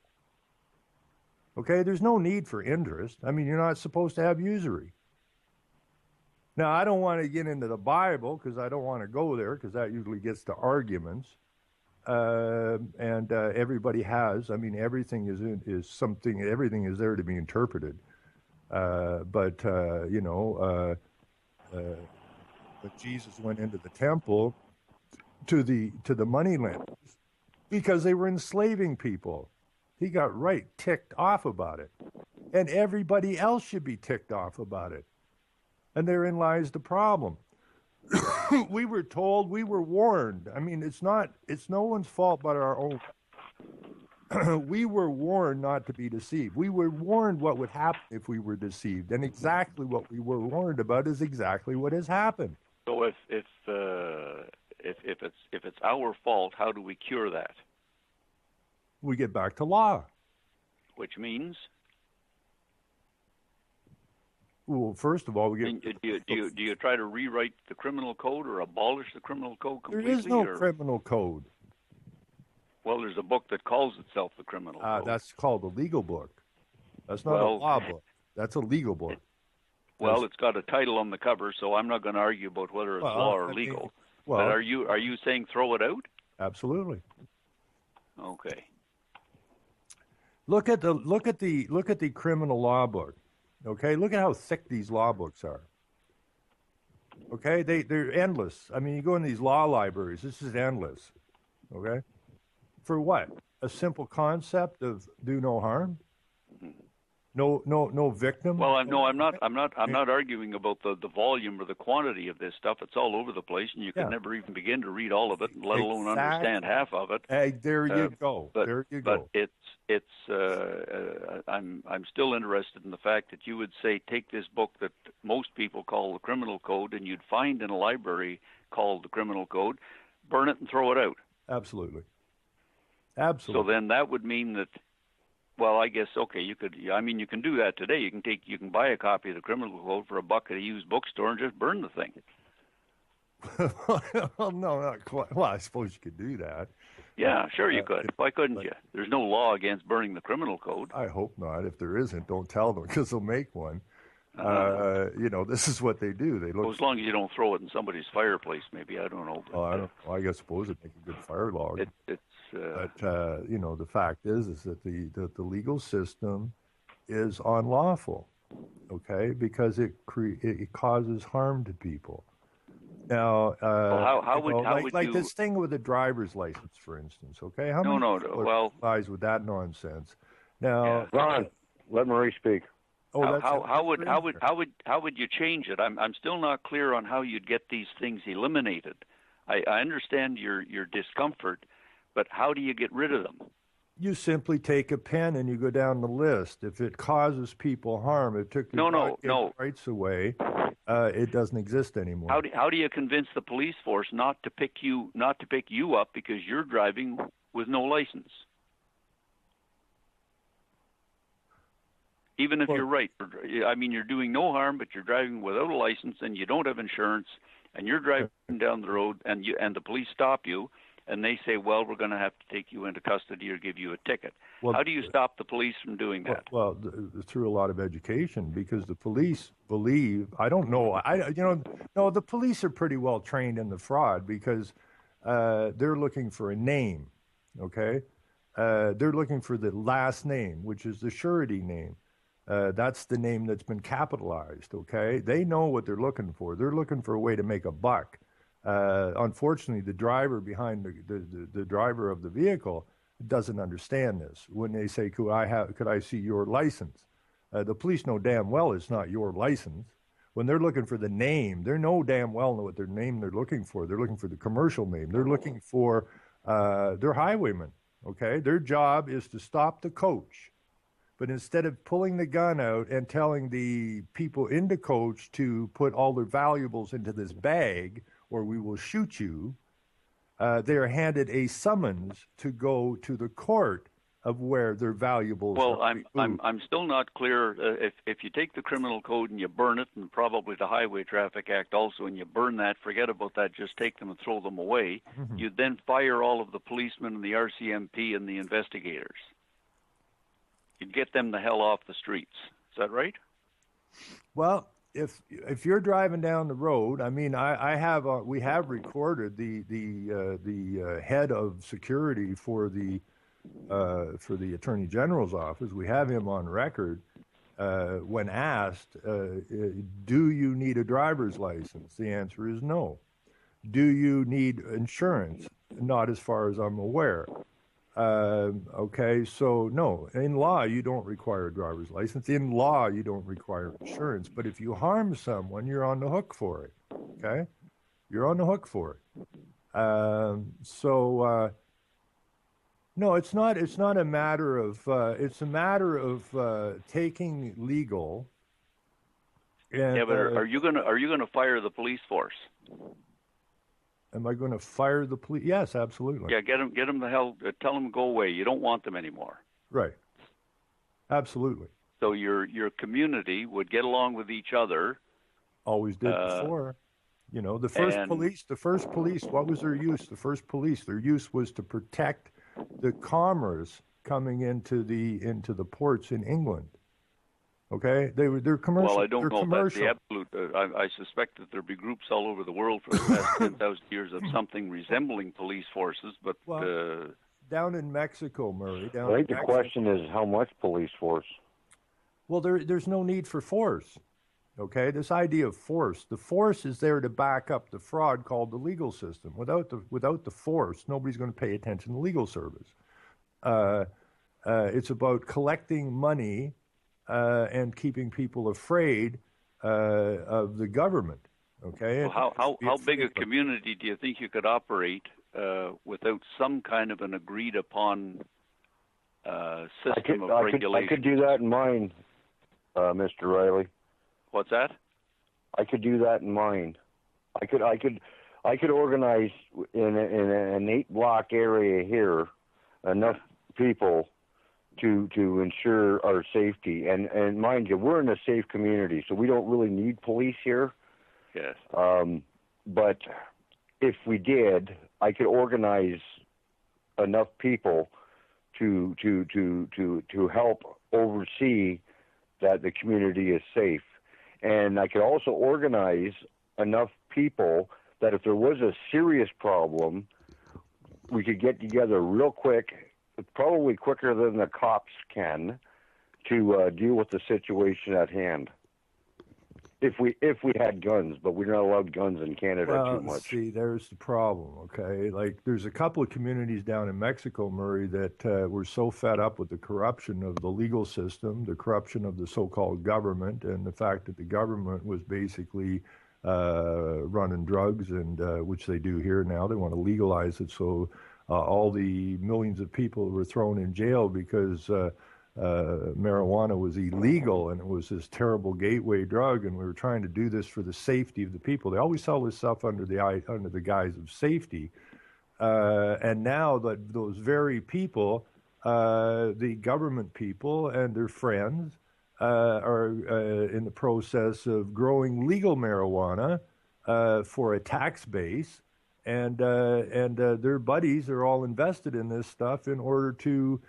Speaker 2: Okay, there's no need for interest. I mean, you're not supposed to have usury. Now, I don't want to get into the Bible because I don't want to go there because that usually gets to arguments. And everybody has. I mean, everything is something. Everything is there to be interpreted. But Jesus went into the temple to the moneylenders because they were enslaving people. He got right ticked off about it, and everybody else should be ticked off about it. And therein lies the problem. We were told, we were warned. I mean, it's no one's fault but our own. We were warned not to be deceived. We were warned what would happen if we were deceived, and exactly what we were warned about is exactly what has happened.
Speaker 3: So if it's our fault, how do we cure that?
Speaker 2: We get back to law.
Speaker 3: Which means?
Speaker 2: Well, first of all, we get.
Speaker 3: Do you try to rewrite the criminal code or abolish the criminal code completely?
Speaker 2: There is no criminal code.
Speaker 3: Well, there's a book that calls itself the criminal code.
Speaker 2: That's called a legal book. That's not a law book. That's a legal book.
Speaker 3: Well, it's got a title on the cover, so I'm not going to argue about whether it's law or legal. But are you saying throw it out?
Speaker 2: Absolutely.
Speaker 3: Okay.
Speaker 2: Look at the criminal law book. Okay, look at how thick these law books are. Okay, they're endless. I mean, you go in these law libraries. This is endless. Okay, for what? A simple concept of do no harm. No victim.
Speaker 3: Well, I'm not arguing about the volume or the quantity of this stuff. It's all over the place, and you can never even begin to read all of it, let alone understand half of it.
Speaker 2: Hey, there you go.
Speaker 3: But I'm still interested in the fact that you would say take this book that most people call the Criminal Code, and you'd find in a library called the Criminal Code, burn it and throw it out.
Speaker 2: Absolutely.
Speaker 3: So then that would mean that. Well, I guess okay. You could. I mean, you can do that today. You can buy a copy of the Criminal Code for $1 at a used bookstore and just burn the thing.
Speaker 2: Well, no, not quite. Well, I suppose you could do that.
Speaker 3: Yeah, sure you could. Why couldn't you? There's no law against burning the Criminal Code.
Speaker 2: I hope not. If there isn't, don't tell them because they'll make one. This is what they do. They look.
Speaker 3: Well, as long as you don't throw it in somebody's fireplace, maybe. I don't know.
Speaker 2: But, I don't. Well, I suppose it'd make a good fire log. But the fact is that the legal system is unlawful, okay, because it causes harm to people. Now,
Speaker 3: how would
Speaker 2: this thing with the driver's license, for instance, okay? How many people are surprised with that nonsense? Now,
Speaker 4: Ron, let Marie speak.
Speaker 3: How would you change it? I'm still not clear on how you'd get these things eliminated. I understand your discomfort. But how do you get rid of them?
Speaker 2: You simply take a pen and you go down the list. If it causes people harm, it took your rights away. It doesn't exist anymore.
Speaker 3: How do you convince the police force not to pick you up because you're driving with no license? Even if you're right, I mean you're doing no harm, but you're driving without a license and you don't have insurance, and you're driving down the road, and the police stop you. And they say, well, we're going to have to take you into custody or give you a ticket. Well, how do you stop the police from doing that?
Speaker 2: Well, through a lot of education, because the police believe, I don't know, the police are pretty well trained in the fraud because they're looking for a name, okay? They're looking for the last name, which is the surety name. That's the name that's been capitalized, okay? They know what they're looking for. They're looking for a way to make a buck. Unfortunately, the driver behind the driver of the vehicle doesn't understand this. When they say, could I see your license? The police know damn well it's not your license. When they're looking for the name, they know damn well what their name they're looking for. They're looking for the commercial name. They're looking for their highwaymen, okay? Their job is to stop the coach. But instead of pulling the gun out and telling the people in the coach to put all their valuables into this bag, or we will shoot you, they are handed a summons to go to the court of where their valuables are.
Speaker 3: Well, I'm still not clear. If you take the Criminal Code and you burn it, and probably the Highway Traffic Act also, and you burn that, forget about that, just take them and throw them away, you then fire all of the policemen and the RCMP and the investigators. You'd get them the hell off the streets. Is that right?
Speaker 2: Well, if you're driving down the road, I mean, we have recorded the head of security for the Attorney General's office. We have him on record when asked, "Do you need a driver's license?" The answer is no. Do you need insurance? Not as far as I'm aware. Okay, so no, in law, you don't require a driver's license. In law, you don't require insurance. But if you harm someone, you're on the hook for it. Okay? You're on the hook for it. No, it's not a matter of, it's a matter of taking legal. And,
Speaker 3: but are you gonna fire the police force?
Speaker 2: Am I going to fire the police? Yes, absolutely.
Speaker 3: Yeah, get them the hell. Tell them to go away. You don't want them anymore.
Speaker 2: Right. Absolutely.
Speaker 3: So your community would get along with each other.
Speaker 2: Always did before. The first police. What was their use? Their use was to protect the commerce coming into the ports in England. Okay, they're commercial.
Speaker 3: Well, I don't know if that's the absolute. I suspect that there'll be groups all over the world for the past 10,000 years of something resembling police forces, but
Speaker 2: down in Mexico, Murray.
Speaker 4: I think the question is how much police force.
Speaker 2: Well, there's no need for force. Okay, this idea of force. The force is there to back up the fraud called the legal system. Without the force, nobody's going to pay attention to legal service. It's about collecting money. and keeping people afraid of the government. Okay.
Speaker 3: Well, how big a community do you think you could operate without some kind of an agreed upon system of regulation?
Speaker 4: I could do that in mine, Mr. Riley.
Speaker 3: What's that?
Speaker 4: I could do that in mine. I could organize in an 8-block area here enough people to ensure our safety. And mind you, we're in a safe community, so we don't really need police here.
Speaker 3: Yes.
Speaker 4: But if we did, I could organize enough people to help oversee that the community is safe. And I could also organize enough people that if there was a serious problem, we could get together real quick, probably quicker than the cops can, to deal with the situation at hand. If we had guns, but we're not allowed guns in Canada too much.
Speaker 2: See, there's the problem, okay? Like, there's a couple of communities down in Mexico, Murray, that were so fed up with the corruption of the legal system, the corruption of the so-called government, and the fact that the government was basically running drugs, and which they do here now. They want to legalize it, so all the millions of people were thrown in jail because marijuana was illegal, and it was this terrible gateway drug, and we were trying to do this for the safety of the people. They always sell this stuff under the guise of safety, and now that those very people, the government people and their friends, are in the process of growing legal marijuana for a tax base, and their buddies are all invested in this stuff in order to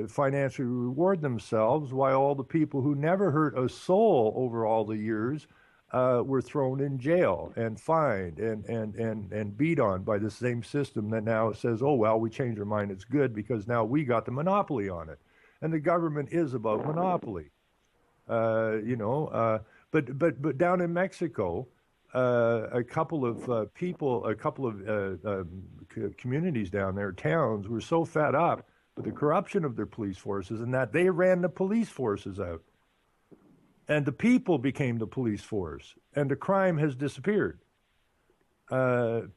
Speaker 2: financially reward themselves, while all the people who never hurt a soul over all the years were thrown in jail and fined and beat on by the same system that now says, oh, well, we changed our mind, it's good because now we got the monopoly on it. And the government is about monopoly, but down in Mexico, a couple of communities down there, towns, were so fed up with the corruption of their police forces and that they ran the police forces out. And the people became the police force, and the crime has disappeared.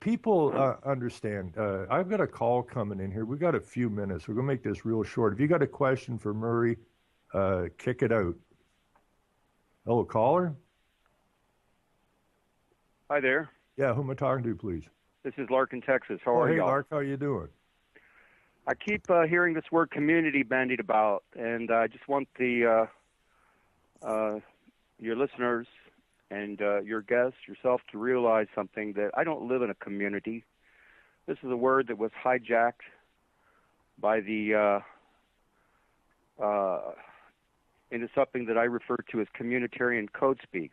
Speaker 2: People understand. I've got a call coming in here. We've got a few minutes. We're going to make this real short. If you got a question for Murray, kick it out. Hello, caller?
Speaker 5: Hi there.
Speaker 2: Yeah, who am I talking to, please?
Speaker 5: This is Lark in Texas. How are you?
Speaker 2: Hey, Lark, how you doing?
Speaker 5: I keep hearing this word community bandied about, and I just want your listeners and your guests, yourself, to realize something, that I don't live in a community. This is a word that was hijacked by the into something that I refer to as communitarian code speak,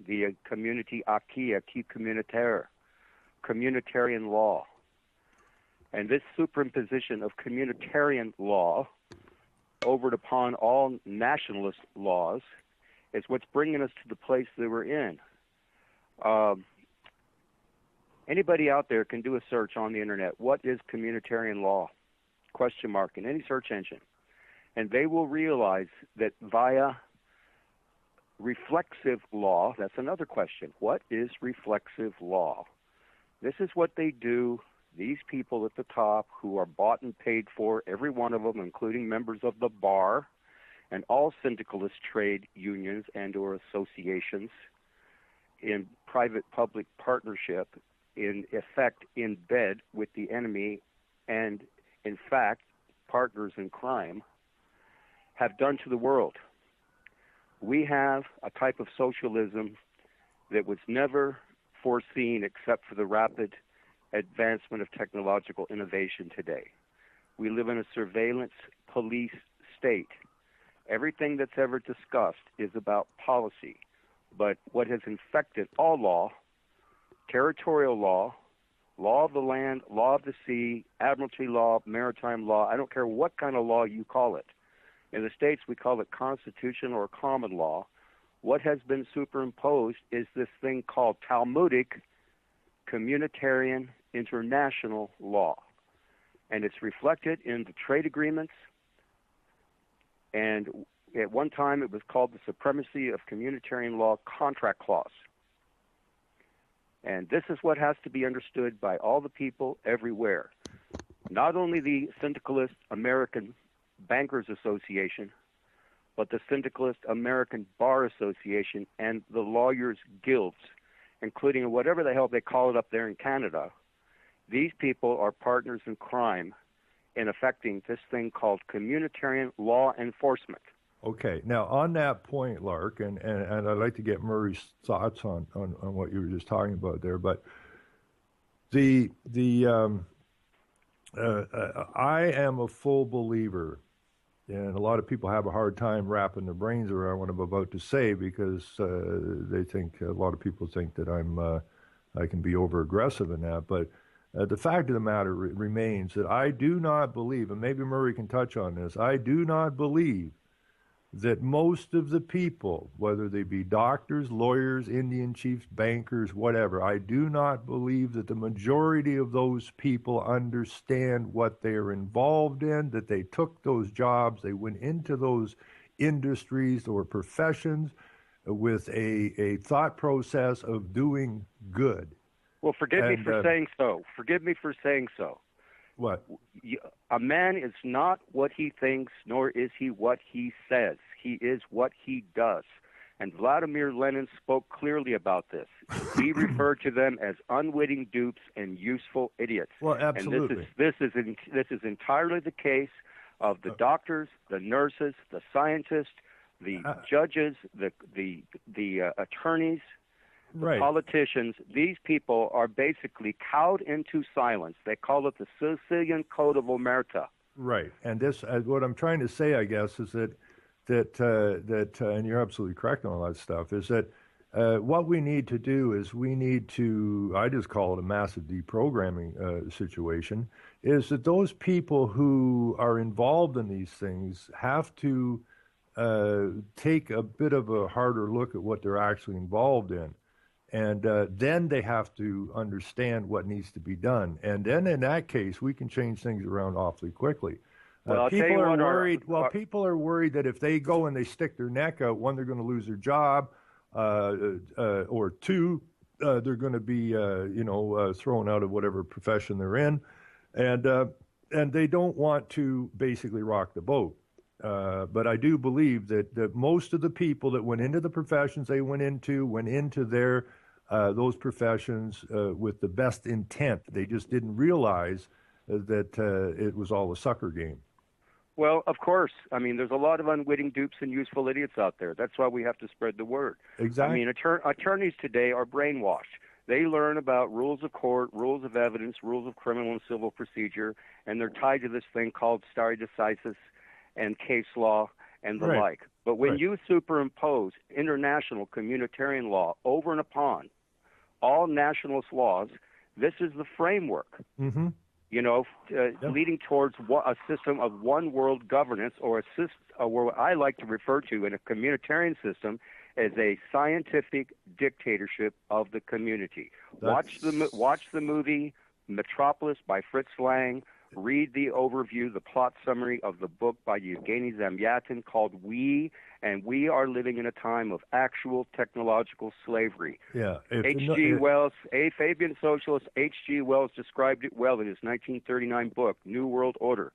Speaker 5: the community acquis communautaire, communitarian law. And this superimposition of communitarian law over and upon all nationalist laws is what's bringing us to the place that we're in. Anybody out there can do a search on the internet. What is communitarian law? ? In any search engine. And they will realize that via reflexive law, that's another question. What is reflexive law? This is what they do. These people at the top who are bought and paid for, every one of them, including members of the bar and all syndicalist trade unions and or associations in private-public partnership, in effect in bed with the enemy and, in fact, partners in crime, have done to the world. We have a type of socialism that was never foreseen except for the rapid advancement of technological innovation today. We live in a surveillance police state. Everything that's ever discussed is about policy. But what has infected all law, territorial law, law of the land, law of the sea, admiralty law, maritime law, I don't care what kind of law you call it. In the States, we call it constitutional or common law. What has been superimposed is this thing called Talmudic communitarian international law. And it's reflected in the trade agreements. And At one time, it was called the Supremacy of Communitarian Law Contract Clause. And this is what has to be understood by all the people everywhere. Not only the Syndicalist American Bankers Association, but the Syndicalist American Bar Association and the Lawyers Guilds, including whatever the hell they call it up there in Canada. These people are partners in crime in affecting this thing called communitarian law enforcement.
Speaker 2: Okay. Now, on that point, Lark, and I'd like to get Murray's thoughts on what you were just talking about there, but I am a full believer, and a lot of people have a hard time wrapping their brains around what I'm about to say because they think, a lot of people think that I can be over-aggressive in that, but the fact of the matter remains that I do not believe, and maybe Murray can touch on this, I do not believe that most of the people, whether they be doctors, lawyers, Indian chiefs, bankers, whatever, I do not believe that the majority of those people understand what they're involved in, that they took those jobs, they went into those industries or professions with a thought process of doing good.
Speaker 5: Well, forgive me for saying so. Forgive me for saying so.
Speaker 2: What?
Speaker 5: A man is not what he thinks, nor is he what he says. He is what he does. And Vladimir Lenin spoke clearly about this. He referred to them as unwitting dupes and useful idiots.
Speaker 2: Well, absolutely.
Speaker 5: And this is entirely the case of the doctors, the nurses, the scientists, the judges, the attorneys, the politicians. These people are basically cowed into silence. They call it the Sicilian Code of Omerta.
Speaker 2: Right, and this, what I'm trying to say, I guess, is that and you're absolutely correct on all that stuff, is that what we need to do is we need to, I just call it a massive deprogramming situation, is that those people who are involved in these things have to take a bit of a harder look at what they're actually involved in. And then they have to understand what needs to be done. And then in that case, we can change things around awfully quickly.
Speaker 5: Well,
Speaker 2: people are worried. People are worried that if they go and they stick their neck out, one, they're going to lose their job, or two, they're going to be, thrown out of whatever profession they're in, and they don't want to basically rock the boat. But I do believe that most of the people that went into the professions they went into their those professions with the best intent. They just didn't realize that it was all a sucker game.
Speaker 5: Well, of course. I mean, there's a lot of unwitting dupes and useful idiots out there. That's why we have to spread the word.
Speaker 2: Exactly.
Speaker 5: I mean, attorneys today are brainwashed. They learn about rules of court, rules of evidence, rules of criminal and civil procedure, and they're tied to this thing called stare decisis and case law and the like. But when you superimpose international communitarian law over and upon all nationalist laws, this is the framework, leading towards a system of one world governance, or what I like to refer to in a communitarian system as a scientific dictatorship of the community. Watch the movie Metropolis by Fritz Lang. Read the overview, the plot summary of the book by Yevgeny Zamyatin called We, and we are living in a time of actual technological slavery.
Speaker 2: Yeah.
Speaker 5: H.G. Wells, a Fabian socialist, H.G. Wells described it well in his 1939 book, New World Order.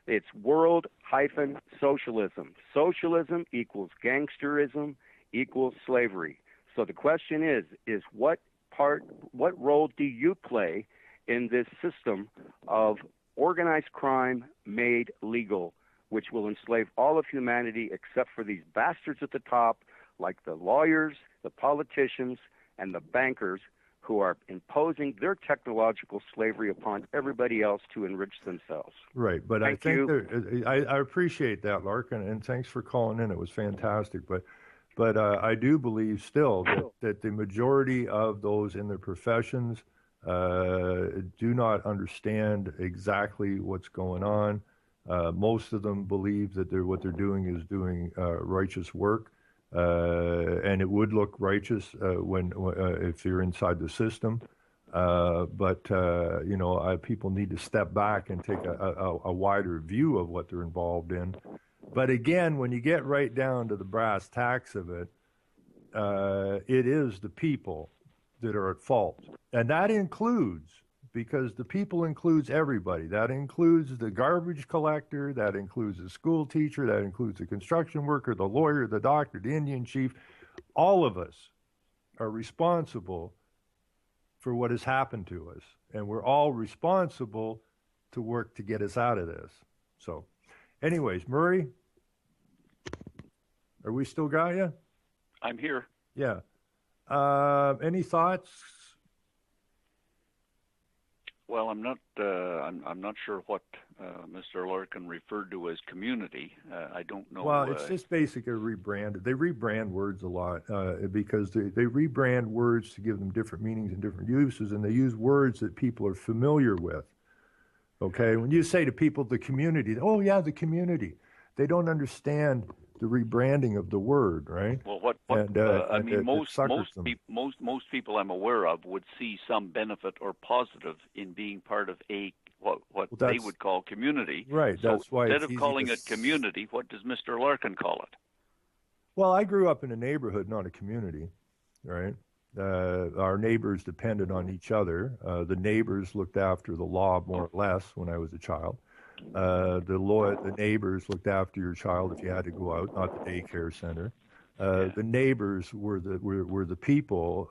Speaker 5: It's world-socialism. Socialism equals gangsterism equals slavery. So the question is what role do you play in this system of organized crime made legal, which will enslave all of humanity except for these bastards at the top, like the lawyers, the politicians, and the bankers, who are imposing their technological slavery upon everybody else to enrich themselves.
Speaker 2: Right, but I think I appreciate that, Lark, and thanks for calling in. It was fantastic, but I do believe still that the majority of those in their professions do not understand exactly what's going on. Most of them believe that what they're doing is doing righteous work, and it would look righteous if you're inside the system. But people need to step back and take a wider view of what they're involved in. But again, when you get right down to the brass tacks of it, it is the people that are at fault. And that includes, because the people includes everybody. That includes the garbage collector, that includes the school teacher, that includes the construction worker, the lawyer, the doctor, the Indian chief. All of us are responsible for what has happened to us. And we're all responsible to work to get us out of this. So anyways, Murray, are we still got you?
Speaker 3: I'm here.
Speaker 2: Yeah. Any thoughts?
Speaker 3: Well, I'm not sure what Mr. Larkin referred to as community. I don't know.
Speaker 2: Well, it's just basically rebranded. They rebrand words a lot because they rebrand words to give them different meanings and different uses, and they use words that people are familiar with. Okay, when you say to people the community, oh yeah, the community, they don't understand the rebranding of the word, right?
Speaker 3: Well, I mean, most people I'm aware of would see some benefit or positive in being part of what they would call community.
Speaker 2: Right.
Speaker 3: So
Speaker 2: that's why
Speaker 3: instead of calling it community, what does Mr. Larkin call it?
Speaker 2: Well, I grew up in a neighborhood, not a community, right? Our neighbors depended on each other. The neighbors looked after the law more or less when I was a child. The neighbors looked after your child if you had to go out, not the daycare center. The neighbors were the people,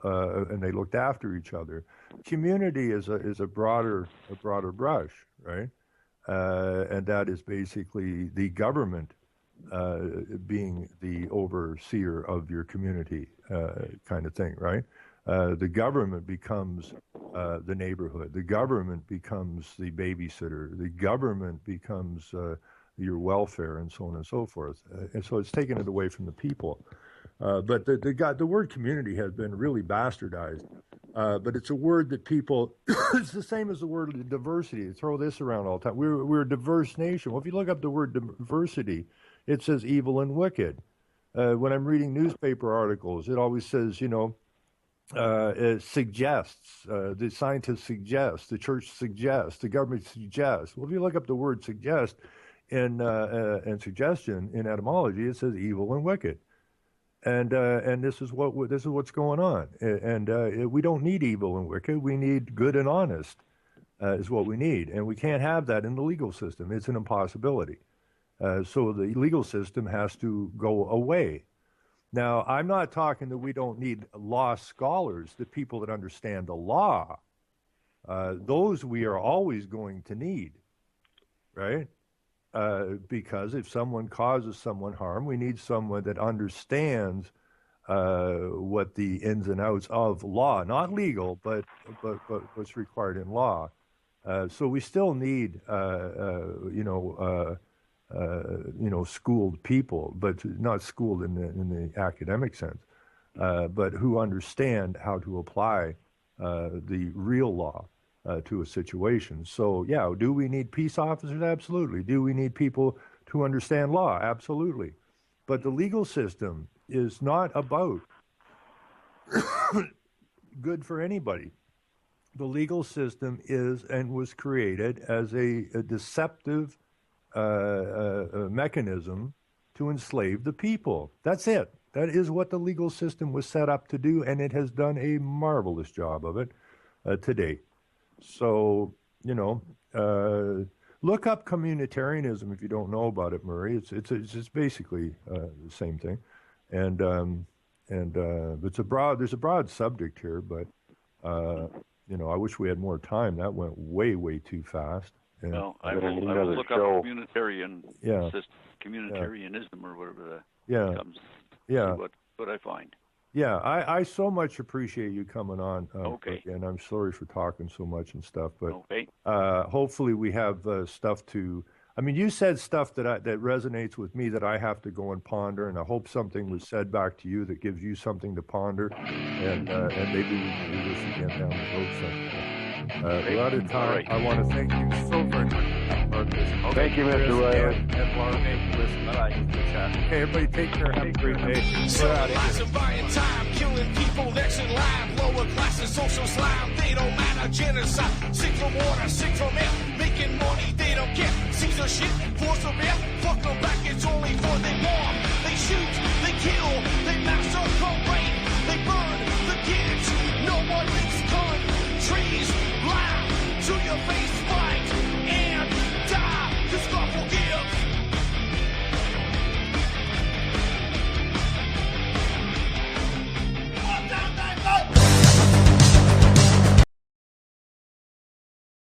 Speaker 2: and they looked after each other. Community is a broader brush, right? And that is basically the government being the overseer of your community, kind of thing, right? The government becomes the neighborhood. The government becomes the babysitter. The government becomes your welfare, and so on and so forth. And so it's taken it away from the people. But the word community has been really bastardized. But it's a word that people, it's the same as the word diversity. They throw this around all the time. We're a diverse nation. Well, if you look up the word diversity, it says evil and wicked. When I'm reading newspaper articles, it always says, it suggests, the scientists suggest, the church suggests, the government suggests. Well, if you look up the word suggest in suggestion in etymology, it says evil and wicked. And this is what's going on. And we don't need evil and wicked. We need good and honest is what we need. And we can't have that in the legal system. It's an impossibility. So the legal system has to go away. Now, I'm not talking that we don't need law scholars, the people that understand the law. Those we are always going to need, right? Because if someone causes someone harm, we need someone that understands what the ins and outs of law, not legal, but what's required in law. So we still need, schooled people, but not schooled in the academic sense, but who understand how to apply the real law to a situation. So, yeah, do we need peace officers? Absolutely. Do we need people to understand law? Absolutely. But the legal system is not about good for anybody. The legal system is and was created as a deceptive mechanism to enslave the people. That's it. That is what the legal system was set up to do, and it has done a marvelous job of it to date. So, look up communitarianism if you don't know about it, Murray. It's basically the same thing, and there's a broad subject here, but I wish we had more time. That went way too fast. And
Speaker 3: well, I will look up communitarianism or whatever that comes. Yeah. See what I find.
Speaker 2: Yeah, I so much appreciate you coming on.
Speaker 3: Okay.
Speaker 2: And I'm sorry for talking so much and stuff, but
Speaker 3: okay.
Speaker 2: Hopefully we have stuff to. I mean, you said stuff that resonates with me that I have to go and ponder, and I hope something was said back to you that gives you something to ponder, and maybe we can do this again down the road sometime. We're out of time. Right. I want to thank you so very much for this.
Speaker 4: Okay. Thank you, Mr. Ray.
Speaker 2: And Laura, listen. Bye. Okay, everybody, take care. Have a great day.
Speaker 1: Civilizing buying time, killing people next in line. Lower classes, social slime, they don't matter. Genocide, sick from water, sick from air. Making money, they don't care. Caesar shit, force of air. Fuck them back, it's only